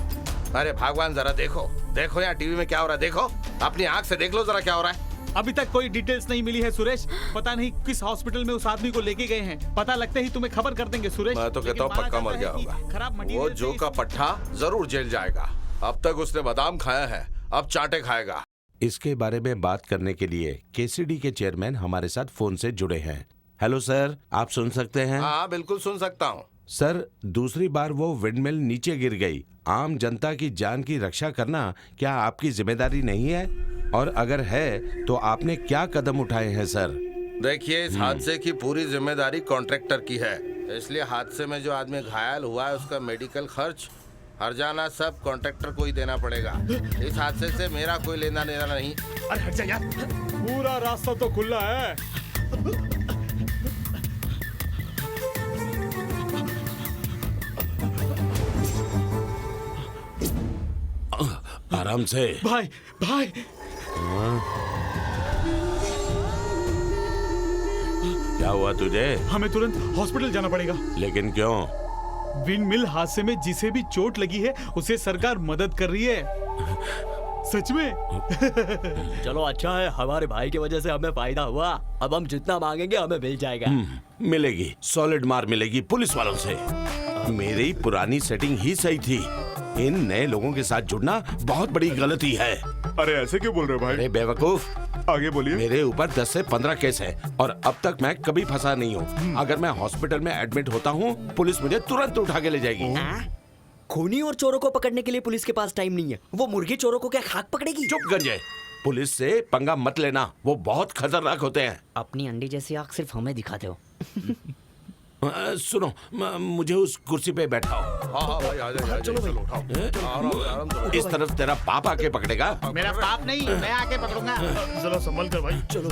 अरे भगवान, जरा देखो देखो यहाँ टीवी में क्या हो रहा है। देखो, अपनी आंख से देख लो जरा क्या हो रहा है। अभी तक कोई डिटेल्स नहीं मिली है सुरेश। पता नहीं किस हॉस्पिटल में उस आदमी को लेके गए हैं। पता लगते ही तुम्हें खबर कर देंगे सुरेश। मैं तो कहता हूँ पक्का मर गया होगा। वो जो का पट्टा जरूर जेल जाएगा। अब तक उसने बादाम खाया है, अब चाटे खाएगा। इसके बारे में बात करने के लिए केसीडी के चेयरमैन हमारे साथ फोन से जुड़े हैं। हेलो सर, आप सुन सकते हैं? हाँ बिल्कुल सुन सकता हूँ। सर, दूसरी बार वो विंडमिल नीचे गिर गई। आम जनता की जान की रक्षा करना क्या आपकी जिम्मेदारी नहीं है? और अगर है तो आपने क्या कदम उठाए हैं सर? देखिए, इस हादसे की पूरी जिम्मेदारी कॉन्ट्रैक्टर की है, इसलिए हादसे में जो आदमी घायल हुआ है उसका मेडिकल खर्च, हर्जाना सब कॉन्ट्रैक्टर को ही देना पड़ेगा। इस हादसे से मेरा कोई लेना देना नहीं। अरे हट जा यार, पूरा रास्ता तो खुला है। आराम से भाई भाई। क्या हुआ तुझे? हमें तुरंत हॉस्पिटल जाना पड़ेगा। लेकिन क्यों? विंडमिल हादसे में जिसे भी चोट लगी है उसे सरकार मदद कर रही है। सच में? चलो अच्छा है, हमारे भाई की वजह से हमें फायदा हुआ। अब हम जितना मांगेंगे हमें मिल जाएगा। मिलेगी, सॉलिड मार मिलेगी पुलिस वालों से। मेरी पुरानी सेटिंग ही सही थी। इन नए लोगों के साथ जुड़ना बहुत बड़ी गलती है। अरे ऐसे क्यों बोल रहे हो भाई? अरे बेवकूफ, आगे बोलिए। मेरे ऊपर 10 से 15 केस हैं और अब तक मैं कभी फंसा नहीं हूँ। अगर मैं हॉस्पिटल में एडमिट होता हूँ, पुलिस मुझे तुरंत उठा के ले जाएगी। खूनी और चोरों को पकड़ने के लिए पुलिस के पास टाइम नहीं है। वो मुर्गी चोरों को क्या खाक पकड़ेगी? चुप गंजे, पुलिस से पंगा मत लेना, वो बहुत खतरनाक होते हैं। अपनी अंडी जैसी आंख सिर्फ हमें दिखाते हो। सुनो, मुझे उस कुर्सी पे बैठाओ। हाँ भाई, आ जाओ, चलो भाई, उठाओ। इस तरफ तेरा पाप आके पकड़ेगा। मेरा पाप नहीं, मैं आके पकड़ूंगा। चलो संभल कर भाई, चलो।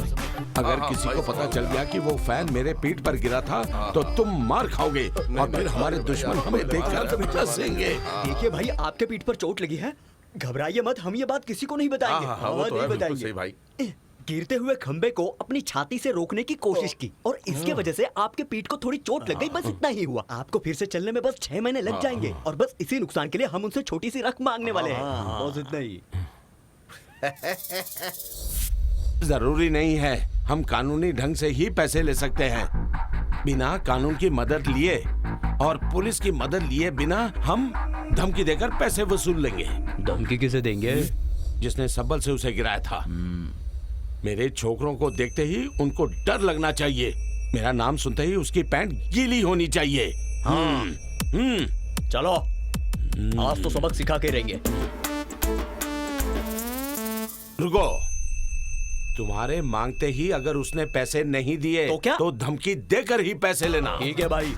अगर किसी को पता चल गया कि वो फैन मेरे पीठ पर गिरा था तो तुम मार खाओगे और फिर हमारे दुश्मन हमें देखकर हंसेंगे। देखिए भाई, आपके पीठ पर चोट लगी है, घबराइए मत। हम ये बात किसी को नहीं बताएंगे। नहीं बताएंगे भाई। गिरते हुए खंबे को अपनी छाती से रोकने की कोशिश की और इसके वजह से आपके पीठ को थोड़ी चोट लग गई, बस इतना ही हुआ। आपको फिर से चलने में बस 6 महीने लग जाएंगे और बस इसी नुकसान के लिए हम उनसे छोटी सी रकम मांगने वाले हैं। बस इतना ही। जरूरी नहीं है, हम कानूनी ढंग से ही पैसे ले सकते हैं। बिना कानून की मदद लिए और पुलिस की मदद लिए बिना हम धमकी देकर पैसे वसूल लेंगे। धमकी किसे देंगे? जिसने संबल से उसे गिराया था। मेरे छोकरों को देखते ही उनको डर लगना चाहिए। मेरा नाम सुनते ही उसकी पैंट गीली होनी चाहिए। चलो, आज तो सबक सिखा के रहेंगे। रुको, तुम्हारे मांगते ही अगर उसने पैसे नहीं दिए तो क्या? तो धमकी देकर ही पैसे लेना। ठीक है भाई।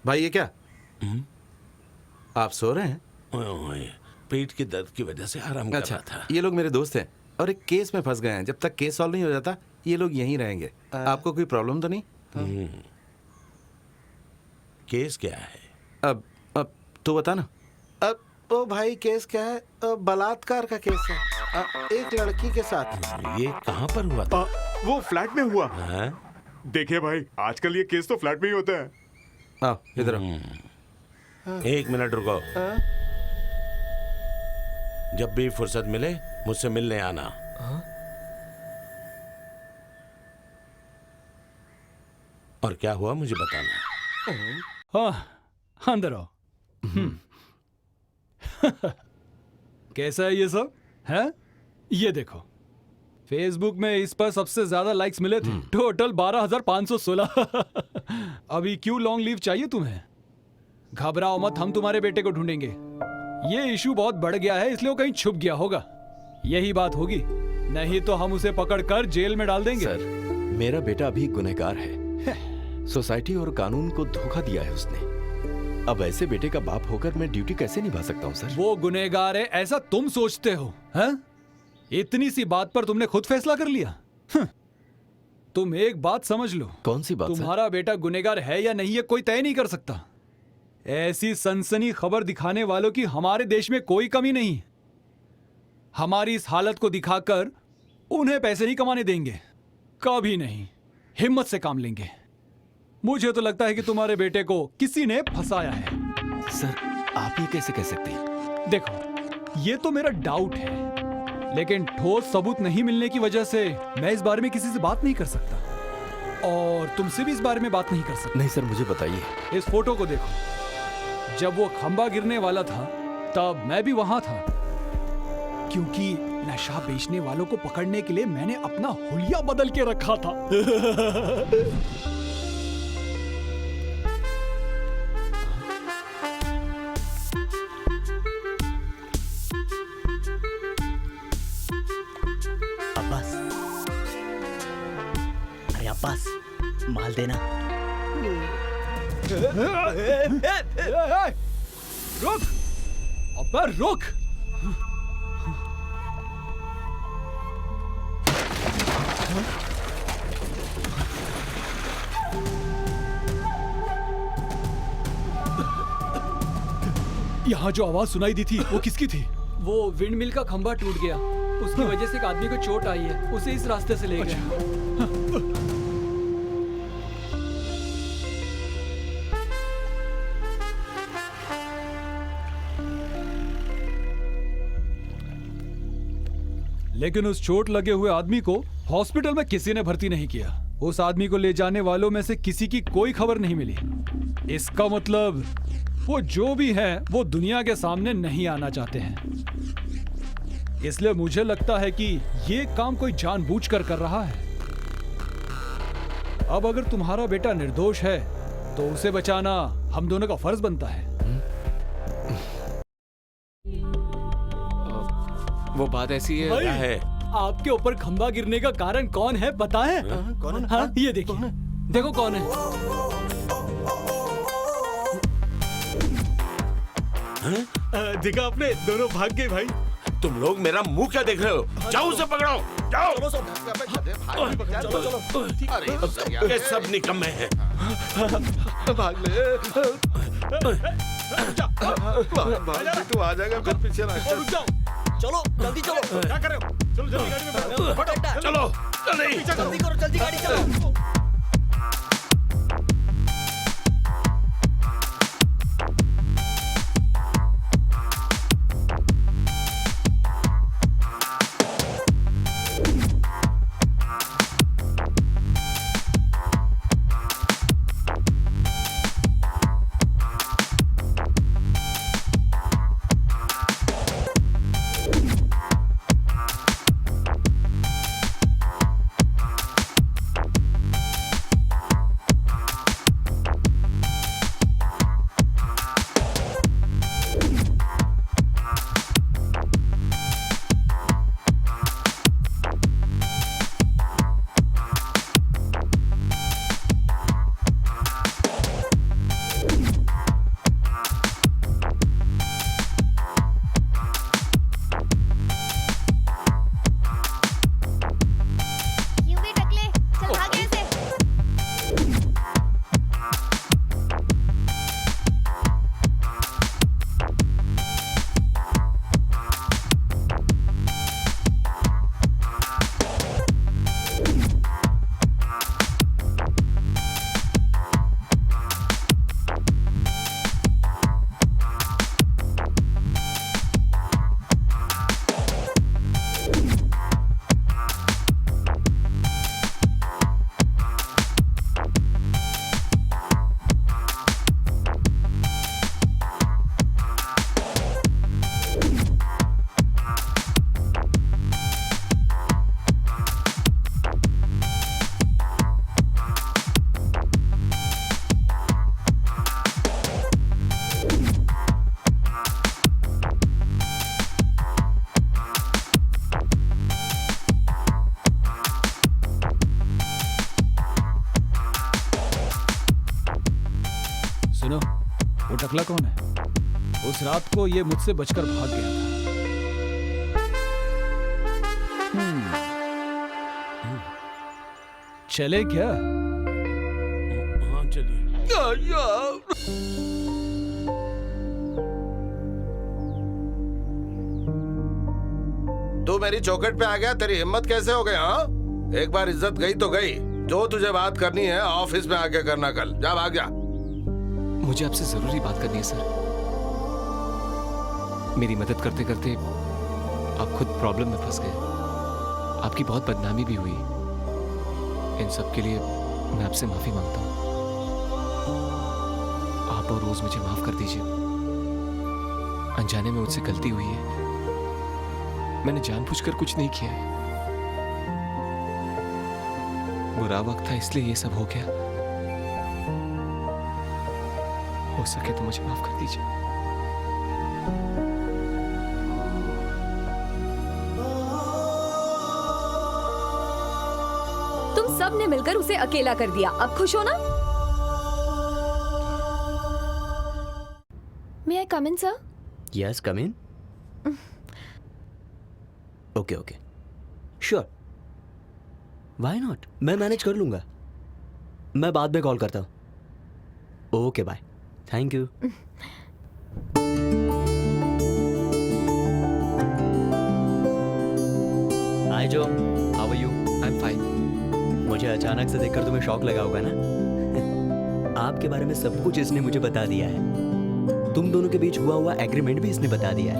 भाई ये क्या? आप सो रहे हैं? पेट के दर्द की वजह से आराम कर रहा था। ये लोग मेरे दोस्त हैं और एक केस में फंस गए हैं। जब तक केस सॉल्व नहीं हो जाता ये लोग यहीं रहेंगे। आपको कोई प्रॉब्लम तो नहीं? केस क्या है? अब तो बता ना। अब तो भाई केस क्या है? बलात्कार का केस है, एक लड़की के साथ। ये कहाँ पर हुआ था? वो फ्लैट में हुआ। देखिए भाई, आजकल ये केस तो फ्लैट में ही होता है। इधर। 1 मिनट रुको। जब भी फुर्सत मिले मुझसे मिलने आना। और क्या हुआ मुझे बताना। हाँ, अंदर आओ। कैसा है ये सब है? ये देखो, फेसबुक में इस पर सबसे ज्यादा लाइक्स मिले थे, टोटल 12,516। अभी क्यों लॉन्ग लीव चाहिए तुम्हें? घबराओ मत, हम तुम्हारे बेटे को ढूंढेंगे। ये इशू बहुत बढ़ गया है, इसलिए वो कहीं छुप गया होगा। यही बात होगी, नहीं तो हम उसे पकड़कर जेल में डाल देंगे। सर, मेरा बेटा अभी गुनहगार है। सोसाइटी और कानून को धोखा दिया है उसने। अब ऐसे बेटे का बाप होकर मैं ड्यूटी कैसे निभा सकता हूँ सर? वो गुनहगार है ऐसा तुम सोचते हो? हैं? इतनी सी बात पर तुमने खुद फैसला कर लिया? तुम एक बात समझ लो। कौन सी बात? तुम्हारा बेटा गुनहगार है या नहीं, ये कोई तय नहीं कर सकता। ऐसी सनसनी खबर दिखाने वालों की हमारे देश में कोई कमी नहीं। हमारी इस हालत को दिखाकर उन्हें पैसे नहीं कमाने देंगे, कभी नहीं। हिम्मत से काम लेंगे। मुझे तो लगता है कि तुम्हारे बेटे को किसी ने फंसाया है। सर, आप ये कैसे कह सकते हैं? देखो, ये तो मेरा डाउट है, लेकिन ठोस सबूत नहीं मिलने की वजह से मैं इस बारे में किसी से बात नहीं कर सकता, और तुमसे भी इस बारे में बात नहीं कर सकता। नहीं सर, मुझे बताइए। इस फोटो को देखो। जब वो खंबा गिरने वाला था तब मैं भी वहां था, क्योंकि नशा बेचने वालों को पकड़ने के लिए मैंने अपना हुलिया बदल के रखा था। बस माल देना। रुक, अब्बा रुक। यहाँ जो आवाज सुनाई दी थी वो किसकी थी? वो विंड मिल का खंबा टूट गया, उसकी वजह से एक आदमी को चोट आई है, उसे इस रास्ते से ले गए। लेकिन उस चोट लगे हुए आदमी को हॉस्पिटल में किसी ने भर्ती नहीं किया। उस आदमी को ले जाने वालों में से किसी की कोई खबर नहीं मिली। इसका मतलब वो जो भी है वो दुनिया के सामने नहीं आना चाहते हैं। इसलिए मुझे लगता है कि ये काम कोई जानबूझकर कर रहा है। अब अगर तुम्हारा बेटा निर्दोष है तो उसे बचाना हम दोनों का फर्ज बनता है। वो बात ऐसी है। क्या है? आपके ऊपर खंबा गिरने का कारण कौन है पता है? कौन है? हाँ, ये देखिए, देखो कौन है। देखा आपने, दोनों भाग गए भाई। तुम लोग मेरा मुंह क्या देख रहे हो? जाओ उसे पकड़ो, जाओ। ये सब निकम्मे हैं। भाग ले। तू आ जाएगा फिर पीछे ना। चलो जल्दी चलो। क्या कर रहे हो? चलो जल्दी गाड़ी में बैठो। चलो जल्दी जल्दी करो, जल्दी गाड़ी चलो। टकला कौन है? उस रात को ये मुझसे बचकर भाग गया था। चले क्या? हाँ चलिए। तू मेरी चौखट पे आ गया, तेरी हिम्मत कैसे हो गई? हाँ, एक बार इज्जत गई तो गई। जो तुझे बात करनी है ऑफिस में आके करना, कल जा, भाग जा। मुझे आपसे जरूरी बात करनी है सर। मेरी मदद करते करते आप खुद प्रॉब्लम में फंस गए। आपकी बहुत बदनामी भी हुई। इन सब के लिए मैं आपसे माफी मांगता हूँ। आप और रोज मुझे माफ कर दीजिए। अनजाने में मुझसे गलती हुई है। मैंने जानबूझकर कुछ नहीं किया है। बुरा वक्त था इसलिए ये सब हो गया। हो सके तो मुझे माफ कर दीजिए। तुम सब ने मिलकर उसे अकेला कर दिया। अब खुश हो ना? May I come in, sir? Yes come in. Okay okay sure, why not, मैं मैनेज कर लूंगा। मैं बाद में कॉल करता हूँ। Okay bye, thank you. Hi Joe, how are you? I am fine. मुझे अचानक से देखकर तुम्हें शॉक लगा होगा ना? आपके बारे में सब कुछ इसने मुझे बता दिया है। तुम दोनों के बीच हुआ एग्रीमेंट भी इसने बता दिया है।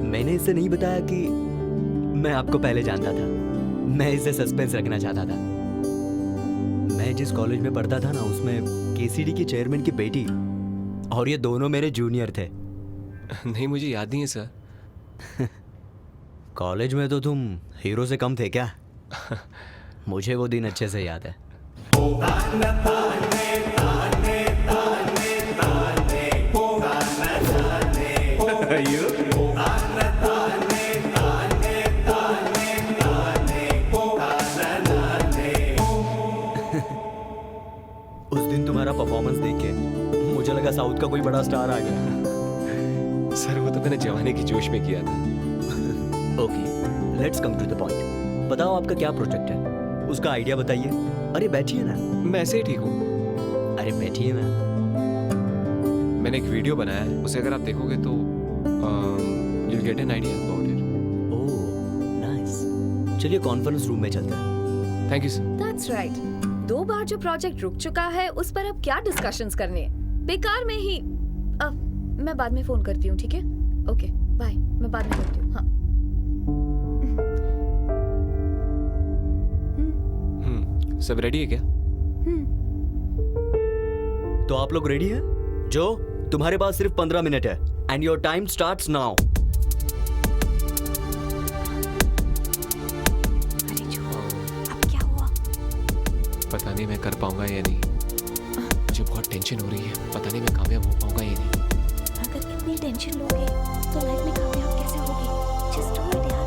मैंने इसे नहीं बताया कि मैं आपको पहले जानता था। मैं इसे सस्पेंस रखना चाहता था। मैं जिस कॉलेज में पढ़ता था ना, उसमें केसीडी की चेयरमैन की बेटी और ये दोनों मेरे जूनियर थे। नहीं, मुझे याद नहीं है सर। कॉलेज में तो तुम हीरो से कम थे क्या? मुझे वो दिन अच्छे से याद है। उस दिन तुम्हारा परफॉर्मेंस देख के मुझे लगा साउथ का कोई बड़ा स्टार आ गया। सर वो तो मैंने जवानी की जोश में किया था। Okay, let's come to the point. बताओ आपका क्या प्रोजेक्ट है? उसका आइडिया बताइए। अरे बैठिए ना। मैं ऐसे ही ठीक हूँ। अरे बैठिए ना। मैंने एक वीडियो बनाया है, उसे अगर आप देखोगे तो you'll get an idea about it. Oh nice. चलिए कॉन्फ्रेंस रूम में चलते हैं। Thank you sir. That's right. 2 बार जो प्रोजेक्ट रुक चुका है उस पर अब क्या डिस्कशंस करने? बेकार में ही। मैं बाद में फोन करती हूँ, ठीक है? ओके बाय, मैं बाद में करती हूँ। हाँ। सब रेडी है क्या? तो आप लोग रेडी हैं? जो तुम्हारे पास सिर्फ 15 मिनट है and your time starts now. पता नहीं मैं कर पाऊंगा या नहीं। मुझे बहुत टेंशन हो रही है। पता नहीं मैं कामयाब हो पाऊंगा या नहीं। अगर इतनी टेंशन लोगे तो लाइफ में कामयाब कैसे होगे? Just do it, यार।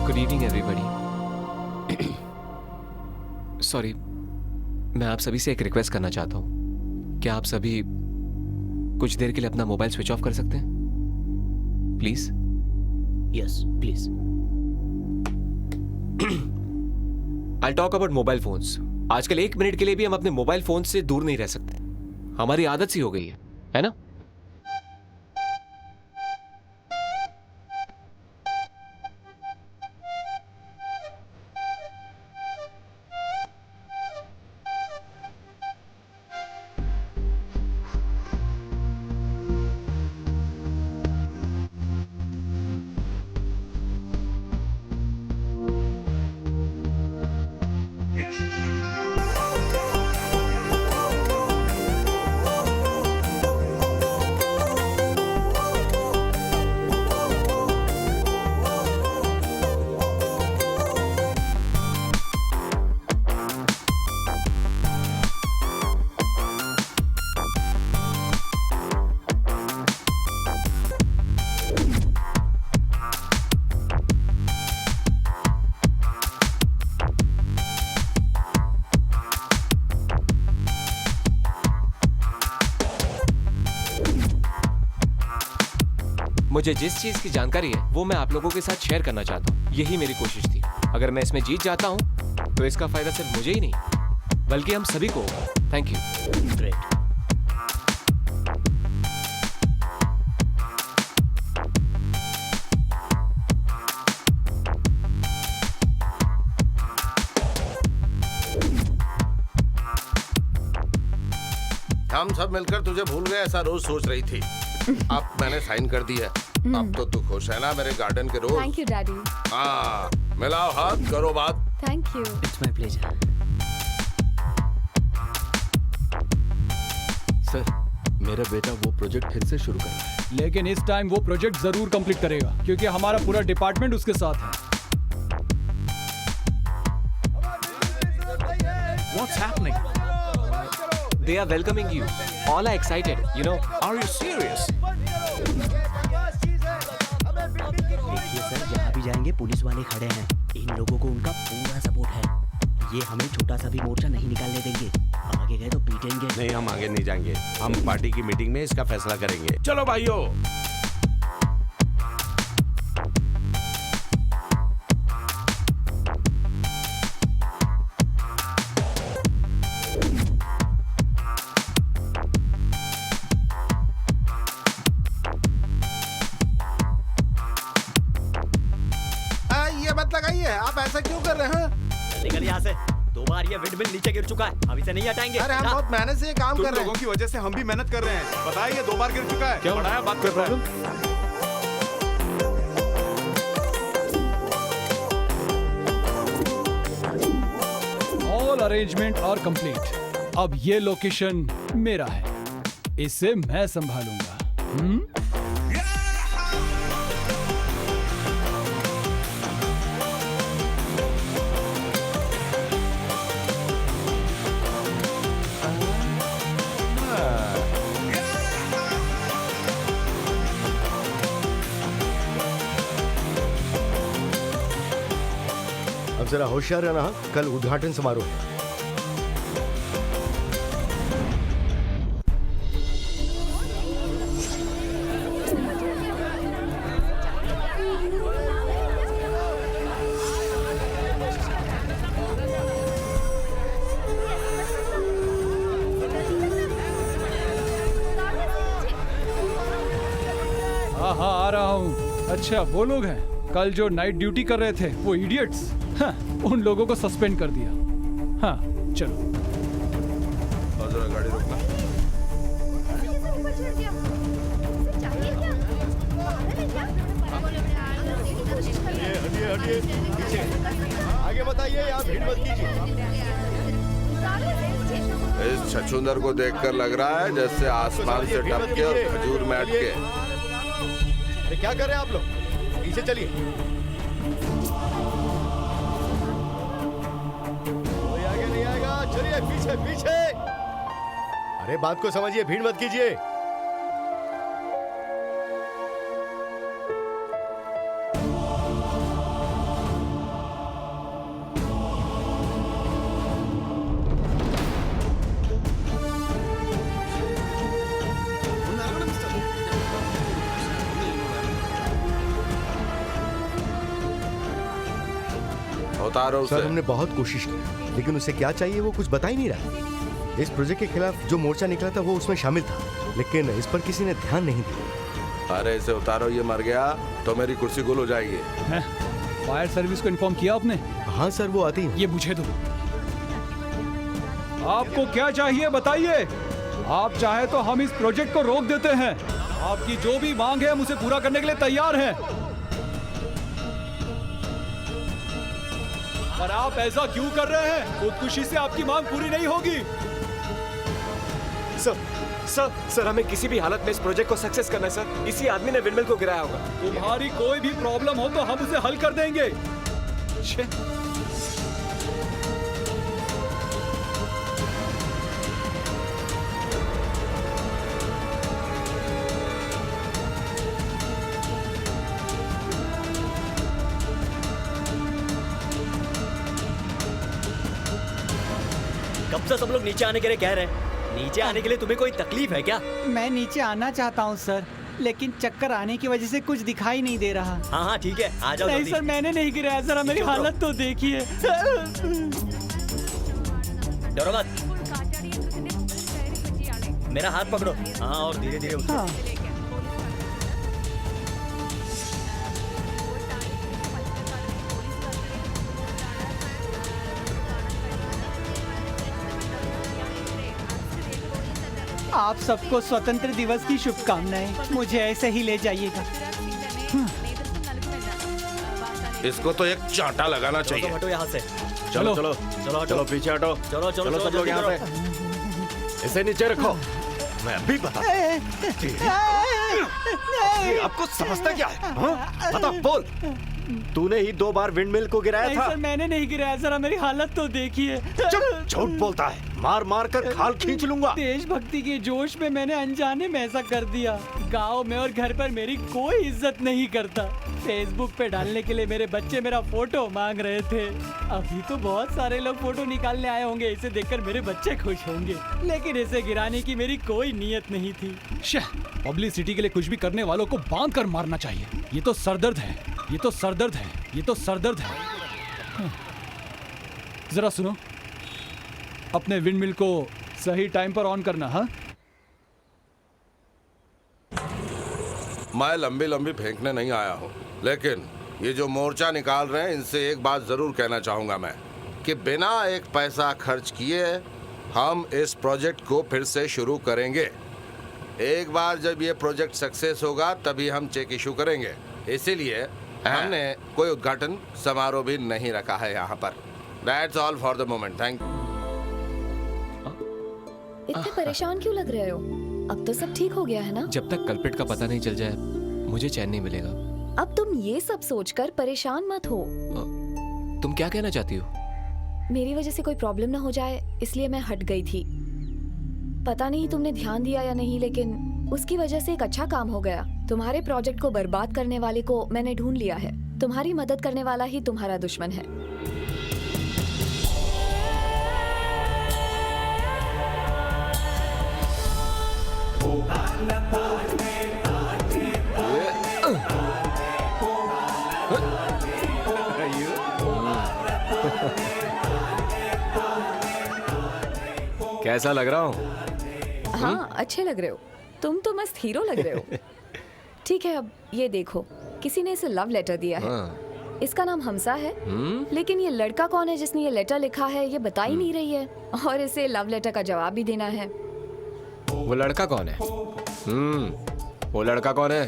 Good evening everybody. सॉरी, मैं आप सभी से एक रिक्वेस्ट करना चाहता हूँ। क्या आप सभी कुछ देर के लिए अपना मोबाइल स्विच ऑफ कर सकते हैं? Please. Yes please. I talk about mobile phones. आजकल 1 मिनट के लिए भी हम अपने मोबाइल फोन से दूर नहीं रह सकते। हमारी आदत सी हो गई है ना? मुझे जिस चीज की जानकारी है वो मैं आप लोगों के साथ शेयर करना चाहता हूँ। यही मेरी कोशिश थी। अगर मैं इसमें जीत जाता हूँ तो इसका फायदा सिर्फ मुझे ही नहीं बल्कि हम सभी को होगा। Thank you. ग्रेट। हम सब मिलकर तुझे भूल गए ऐसा रोज सोच रही थी। अब मैंने साइन कर दी है। अब तो तू खुश है ना मेरे गार्डन के रोज? Thank you daddy. हाँ, मिलाओ हाथ, करो बात। Thank you. It's my pleasure. Sir, मेरा बेटा वो प्रोजेक्ट फिर से शुरू कर रहा है। लेकिन इस टाइम वो प्रोजेक्ट जरूर कंप्लीट करेगा क्योंकि हमारा पूरा डिपार्टमेंट उसके साथ है। What's happening? They are welcoming you. All are excited. You know. Are you serious? देखिए सर, जहाँ भी जाएंगे पुलिस वाले खड़े हैं। इन लोगों को उनका पूरा सपोर्ट है। ये हमें छोटा सा भी मोर्चा नहीं निकालने देंगे। आगे गए तो पीटेंगे। नहीं, हम आगे नहीं जाएंगे। हम पार्टी की मीटिंग में इसका फैसला करेंगे। चलो भाइयों। ये मत लगाइए, आप ऐसा क्यों कर रहे हैं? निकल यहाँ से। 2 बार ये विंडमिल नीचे गिर चुका है, हम इसे नहीं हटाएंगे। अरे हम बहुत मेहनत से ये काम कर रहे हैं। लोगों की वजह से हम भी मेहनत कर रहे हैं। बताइए, ये 2 बार गिर चुका है। क्या बढ़ाया बात कर रहा है। All arrangement are complete. अब ये लोकेशन मेरा है, इसे मैं संभालूंगा। अब जरा होशियार रहना, हाँ? कल उद्घाटन समारोह है। हाँ हाँ, आ रहा हूँ। अच्छा, वो लोग हैं कल जो नाइट ड्यूटी कर रहे थे, वो इडियट्स। हाँ, उन लोगों को सस्पेंड कर दिया। हाँ, चलो। और जरा गाड़ी रोकना। हटिए, पीछे। आगे बताइए, आप भीड़ मत कीजिए। इस छछूंदर को देखकर लग रहा है जैसे आसमान से टपके और खजूर में अटके। अरे क्या कर रहे हैं आप लोग? पीछे चलिए। कोई आगे नहीं आएगा, चलिए पीछे पीछे। अरे बात को समझिए, भीड़ मत कीजिए। उतारो सर, उसे। हमने बहुत कोशिश की, लेकिन उसे क्या चाहिए वो कुछ बता ही नहीं रहा। इस प्रोजेक्ट के खिलाफ जो मोर्चा निकला था वो उसमें शामिल था, लेकिन इस पर किसी ने ध्यान नहीं दिया। अरे इसे उतारो, ये मर गया तो मेरी कुर्सी गुल हो जाएगी। फायर सर्विस को इन्फॉर्म किया आपने? हाँ सर, वो आती है। ये मुझे दो। आपको क्या चाहिए बताइए। आप चाहे तो हम इस प्रोजेक्ट को रोक देते हैं। आपकी जो भी मांग है हम उसे पूरा करने के लिए तैयार हैं। पर आप ऐसा क्यों कर रहे हैं? खुदकुशी से आपकी मांग पूरी नहीं होगी। सर, हमें किसी भी हालत में इस प्रोजेक्ट को सक्सेस करना है सर। इसी आदमी ने विंडमिल को गिराया होगा। तुम्हारी कोई भी प्रॉब्लम हो तो हम उसे हल कर देंगे। कब से सब लोग नीचे आने के लिए कह रहे हैं? नीचे आने के लिए तुम्हें कोई तकलीफ है क्या? मैं नीचे आना चाहता हूँ सर, लेकिन चक्कर आने की वजह से कुछ दिखाई नहीं दे रहा। हाँ हाँ ठीक है, आ जाओ नहीं जल्दी। सर, मैंने नहीं गिराया, जरा मेरी हालत तो देखिए। डरो मत, मेरा हाथ पकड़ो। हाँ, और धीरे धीरे उठो। आप सबको स्वतंत्र दिवस की शुभकामनाएं। मुझे ऐसे ही ले जाइएगा। इसको तो एक चांटा लगाना चलो चाहिए। हटो यहाँ से। चलो चलो चलो चलो पीछे हटो। चलो चलो चलो सब लोग यहाँ से। इसे नीचे रखो। मैं अभी बता। आपको समझता क्या है? हाँ? बता, बोल। तूने ही 2 बार विंडमिल को गिराया नहीं था। सर, मैंने नहीं गिराया, जरा मेरी हालत तो देखिए। चुप, झूठ बोलता है। मार मार कर खाल खींच लूंगा। देशभक्ति के जोश में मैंने अनजाने में ऐसा कर दिया। गांव में और घर पर मेरी कोई इज्जत नहीं करता। फेसबुक पे डालने के लिए मेरे बच्चे मेरा फोटो मांग रहे थे। अभी तो बहुत सारे लोग फोटो निकालने आए होंगे, इसे देखकर मेरे बच्चे खुश होंगे, लेकिन इसे गिराने की मेरी कोई नीयत नहीं थी। पब्लिसिटी के लिए कुछ भी करने वालों को बांध कर मारना चाहिए। ये तो सरदर्द है, ये तो सरदर्द है, ये तो सरदर्द है। जरा सुनो, अपने विंडमिल को सही टाइम पर ऑन करना। हाँ, मैं लंबी लंबी फेंकने नहीं आया हूँ, लेकिन ये जो मोर्चा निकाल रहे हैं इनसे एक बात जरूर कहना चाहूंगा मैं, कि बिना एक पैसा खर्च किए हम इस प्रोजेक्ट को फिर से शुरू करेंगे। एक बार जब ये प्रोजेक्ट सक्सेस होगा तभी हम चेक इशू करेंगे। इसीलिए हमने कोई उद्घाटन समारोह भी नहीं रखा है यहाँ पर। That's all for the moment. Thank you. इतने परेशान क्यों लग रहे हो? अब तो सब ठीक हो गया है ना? जब तक कल्प्रिट का पता नहीं चल जाए मुझे चैन नहीं मिलेगा। अब तुम ये सब सोचकर परेशान मत हो। तुम क्या कहना चाहती हो? मेरी वजह से कोई प्रॉब्लम ना हो जाए इसलिए मैं हट गई थी। पता नहीं तुमने ध्यान दिया या नहीं, लेकिन उसकी वजह से एक अच्छा काम हो गया। तुम्हारे प्रोजेक्ट को बर्बाद करने वाले को मैंने ढूंढ लिया है। तुम्हारी मदद करने वाला ही तुम्हारा दुश्मन है। कैसा लग रहा हूँ? हाँ, अच्छे लग रहे हो। तुम तो मस्त हीरो लग रहे हो। ठीक है, अब ये देखो, किसी ने इसे लव लेटर दिया है। इसका नाम हमसा है, लेकिन ये लड़का कौन है जिसने ये लेटर लिखा है ये बता ही नहीं रही है, और इसे लव लेटर का जवाब भी देना है। वो लड़का कौन है? वो लड़का कौन है?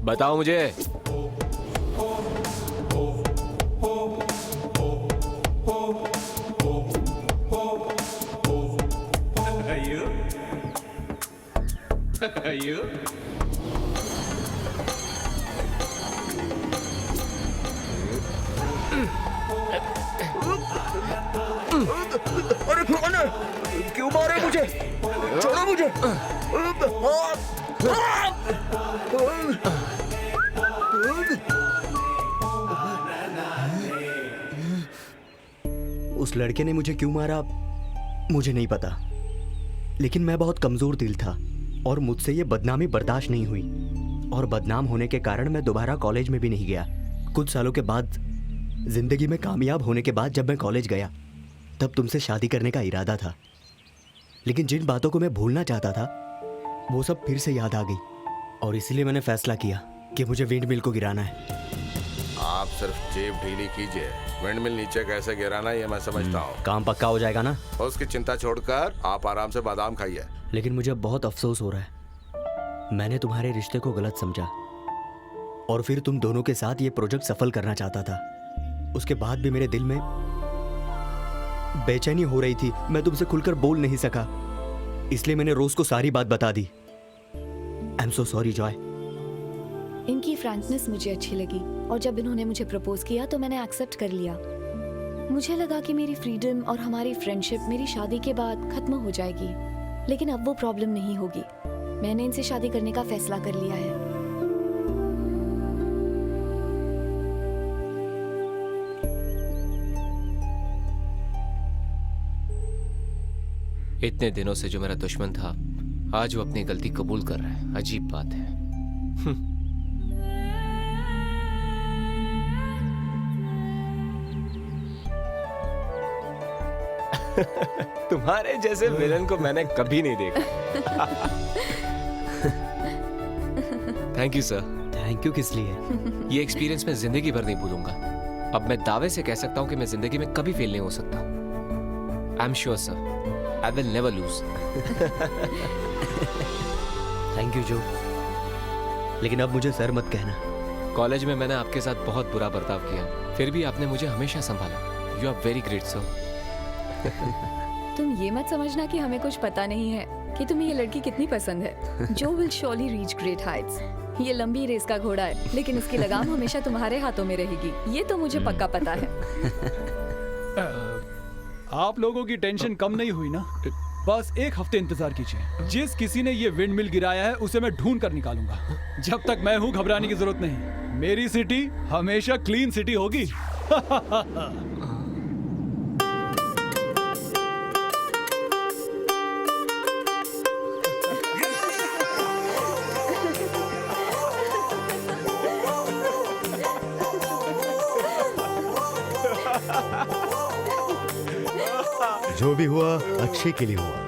बताओ मुझे। अरे कौन है? क्यों मारे मुझे? छोड़ो मुझे। उस लड़के ने मुझे क्यों मारा मुझे नहीं पता, लेकिन मैं बहुत कमजोर दिल था और मुझसे ये बदनामी बर्दाश्त नहीं हुई, और बदनाम होने के कारण मैं दोबारा कॉलेज में भी नहीं गया। कुछ सालों के बाद, जिंदगी में कामयाब होने के बाद जब मैं कॉलेज गया तब तुमसे शादी करने का इरादा था, लेकिन जिन बातों को मैं भूलना चाहता था वो सब फिर से याद आ गई, और इसलिए मैंने फैसला किया कि मुझे विंडमिल को गिराना है। आप सिर्फ जेब ढीली कीजिए, विंडमिल नीचे कैसे गिराना ये मैं समझता हूँ। काम पक्का हो जाएगा ना? उसकी चिंता छोड़कर आप आराम से बादाम खाइए। लेकिन मुझे बहुत अफसोस हो रहा है, मैंने तुम्हारे रिश्ते को गलत समझा और फिर तुम दोनों के साथ ये प्रोजेक्ट सफल करना चाहता था। उसके बाद भी मेरे दिल में बेचैनी हो रही थी, मैं तुमसे खुलकर बोल नहीं सका, इसलिए मैंने रोज को सारी बात बता दी। I am so sorry Joy. इनकी फ्रैंकनेस मुझे अच्छी लगी, और जब इन्होंने मुझे प्रपोज किया तो मैंने एक्सेप्ट कर लिया। मुझे लगा कि मेरी फ्रीडम और हमारी फ्रेंडशिप मेरी शादी के बाद खत्म हो जाएगी, लेकिन अब वो प्रॉब्लम नहीं होगी। मैंने इनसे शादी करने का फैसला कर लिया है। इतने दिनों से जो मेरा दुश्मन था आज वो अपनी गलती कबूल कर रहा है, अजीब बात है। तुम्हारे जैसे विलन को मैंने कभी नहीं देखा। Thank you sir. Thank you किस लिए? ये एक्सपीरियंस मैं जिंदगी भर नहीं भूलूंगा। अब मैं दावे से कह सकता हूँ कि मैं जिंदगी में कभी फेल नहीं हो सकता। I am sure sir, I will never lose. Thank you जो, लेकिन अब मुझे सर मत कहना। कॉलेज में मैंने आपके साथ बहुत बुरा बर्ताव किया, फिर भी आपने मुझे हमेशा संभाला। You are very great sir. तुम ये मत समझना कि हमें कुछ पता नहीं है कि तुम्हें ये लड़की कितनी पसंद है। जो will surely reach great Heights. ये लंबी रेस का घोड़ा है, लेकिन उसकी लगाम हमेशा तुम्हारे हाथों में रहेगी। ये तो मुझे पक्का पता है। आप लोगों की टेंशन कम नहीं हुई ना? बस एक हफ्ते इंतजार कीजिए। जिस किसी ने ये विंड मिल गिराया है उसे मैं ढूंढ कर निकालूंगा। जब तक मैं हूँ घबराने की जरूरत नहीं। मेरी सिटी हमेशा क्लीन सिटी होगी। जो भी हुआ अच्छे के लिए हुआ।